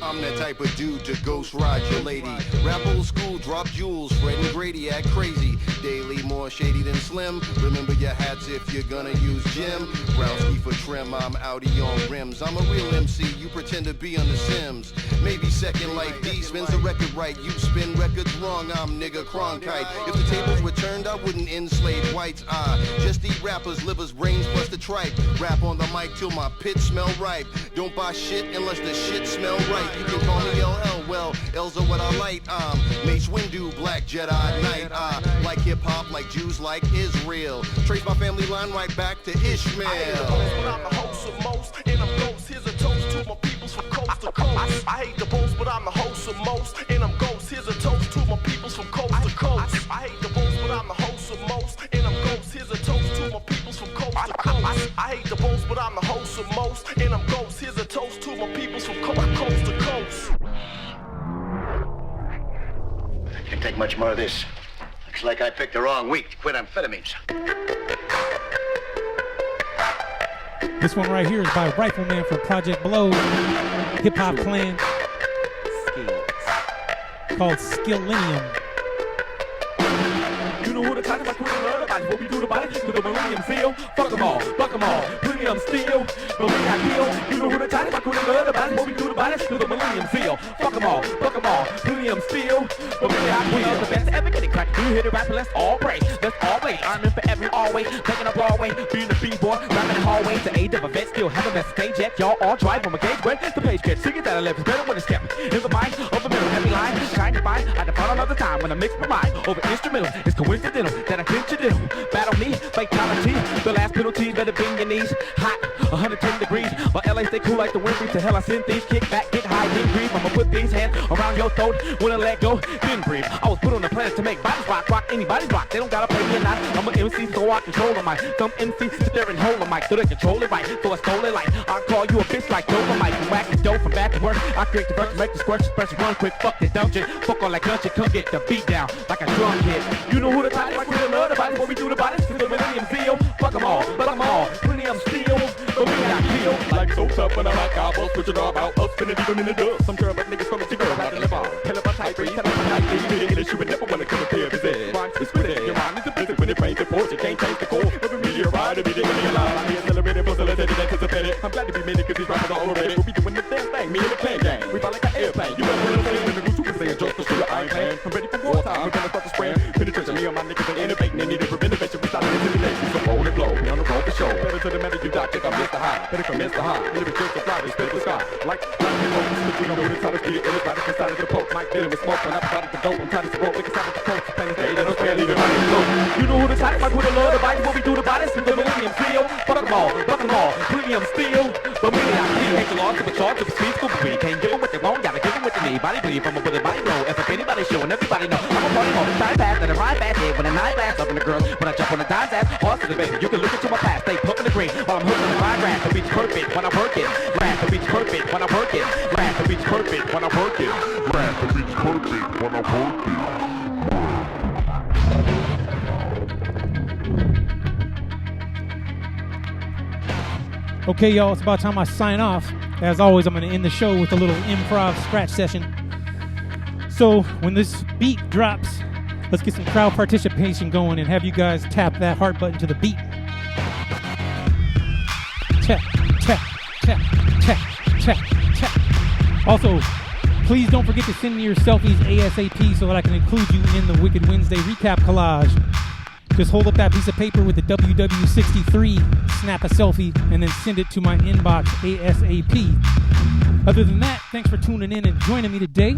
I'm that type of dude to ghost ride your lady. Rap old school, drop jewels, Fred and Grady act crazy. Daily more shady than Slim. Remember your hats if you're gonna use Jim. Browski for trim, I'm Audi on rims. I'm a real MC, you pretend to be on the Sims. Maybe second like D spins the record right. You spin records wrong, I'm nigga Cronkite. If the tables were turned, I wouldn't enslave whites. I just eat rappers, livers, brains plus the tripe. Rap on the mic till my pits smell ripe. Don't buy shit unless the shit smell right. You can call me LL, well, L's are what I like. I'm Mace Windu, Black Jedi Knight. I like hip-hop like Jews like Israel. Trace my family line right back to Ishmael. I hate the boast, but I'm the host of most, and I'm ghost. Here's a toast to my peoples from coast to coast. I hate the boast, but I'm the host of most, and I'm ghost. Here's a toast to my peoples from coast to coast. I hate the boast, but I'm the host of most, and I'm ghost. Here's a toast to my peoples from coast to coast. I hate the boast, but I'm the host of most, and I'm ghost. Here's a toast to my peoples from coast to coast. Can't take much more of this. Looks like I picked the wrong week to quit amphetamines. This one right here is by Rifleman from Project Blow, Hip Hop Clan, called Skillinium. You know who the time my crew love the body, what we do the body, to the millennium seal. Fuck them all, premium steel. But we got kill, you know who the time my crew love the body, what we do the body, to the millennium seal. Fuck them all, premium steel. But we got kill, the best ever getting cracked. You hear the rap, let's all pray, let's all play. Armin for every always, taking up Broadway, being the B-boy, rapping the hallway to aid of a vet, still have a best stage yet. Y'all all drive from a gauge, where the page gets. Sing it that I left is better when it's kept in the mind of a middle. Every line trying to find at the bottom of the time when I mix my mind over instrumental. It's coincidental that I clinch it in. Battle me, fatality. The last penalty better bend your knees. Hot, 110 degrees. While LA stay cool like the wind breeze. To hell I send these. Kick back, get high, then breathe. I'ma put these hands around your throat. When I let go, then breathe. I was put on the planet to make bodies rock anybody's rock. They don't gotta pay me a lot. I'm an MC, so I control the mic. Some MC sit there and hold the mic, so they control it right. So I stole it like I'll call you a bitch like Dolomite. You whack the dope from back to work. I create the verse to make the squirt, expression run quick. Fuck the dungeon, fuck all that gunshit. Come get the beat down like a drum kid. You know who the type like we love the body, what we do the body, to the millennium zeal. Fuck them all, premium steel. But we got killed like soaps up when I like cowboys, switch it all about us, spinning deep in the dust. Some girl but niggas coming to girl out the live on. Hell of a type, tell us how you do it. You would never want to come up here visit. Rhymes is split, your mind is a blizzard when it rains and pours. You can't change the course. Every meteorite, every day when you're alive. I'm here celebrating, facilitated, anticipated. I'm glad to be many cause these rappers are overrated. We'll be doing the damn thing, me and the clan gang. We fly like an airplane. You know what I'm saying? And the goose who can say a joke, the shooter, I ain't playing. I'm ready for wartime, I'm gonna start to spraying. Penetration, me and my niggas are innovating. They need a renovation, we started intimidating. So roll and blow, we on the road for show. Better to the metal, you die, think I'm Mr. High. Better from Mr. High, live just to fly, spit the sky. Like people, we don't know the time to get it. Everybody decided to poke, Mike dealing with smoke. When I started to dope, I'm trying to smoke, we decided to poke. Plain as day, that don't spare leaving money low. You know who the type, like with the love, the body, what we do the body, to the millennium seal. Fuck them all, premium steel. But we got kill, take the law to the charge of the speed school. We can't give them what they want, gotta give them what they need. Body bleed from a bullet body blow. If anybody showing, everybody know. I'm a party on the time pass, let it ride fast, yeah. When a night blast up in the girls, when I jump on the dime's ass, horse to the baby. You can look into my past, stay pumping the green while I'm hooked on the fine grass. The beat's perfect when I work it. Rap the beat's perfect when I work it. Rap the beat's perfect when I work it. Rap the beat's perfect when I work it. Okay, y'all, it's about time I sign off. As always, I'm going to end the show with a little improv scratch session. So when this beat drops, let's get some crowd participation going and have you guys tap that heart button to the beat. Tap, tap, tap, tap, tap, tap. Also, please don't forget to send me your selfies ASAP so that I can include you in the Wicked Wednesday recap collage. Just hold up that piece of paper with the WW63, snap a selfie, and then send it to my inbox ASAP. Other than that, thanks for tuning in and joining me today.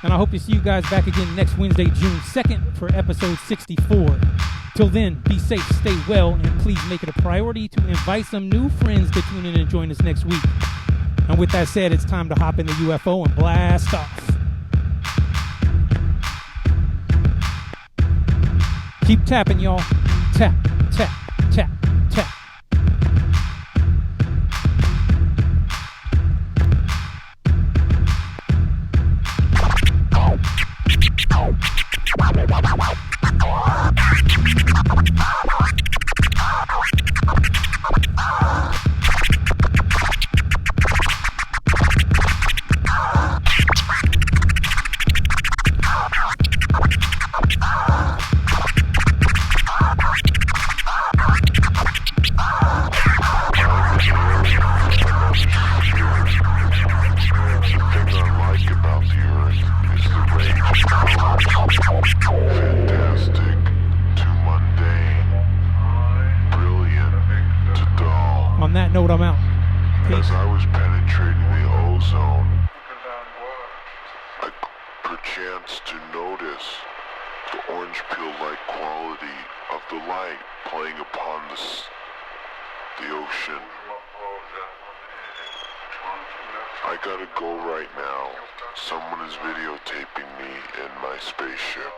And I hope to see you guys back again next Wednesday, June 2nd for episode 64. Till then, be safe, stay well, and please make it a priority to invite some new friends to tune in and join us next week. And with that said, it's time to hop in the UFO and blast off. Keep tapping, y'all. Tap, tap, tap, tap. On that note, I'm out. Peace. As I was penetrating the ozone, I perchance to notice the orange peel-like quality of the light playing upon the ocean. I gotta go right now. Someone is videotaping me in my spaceship.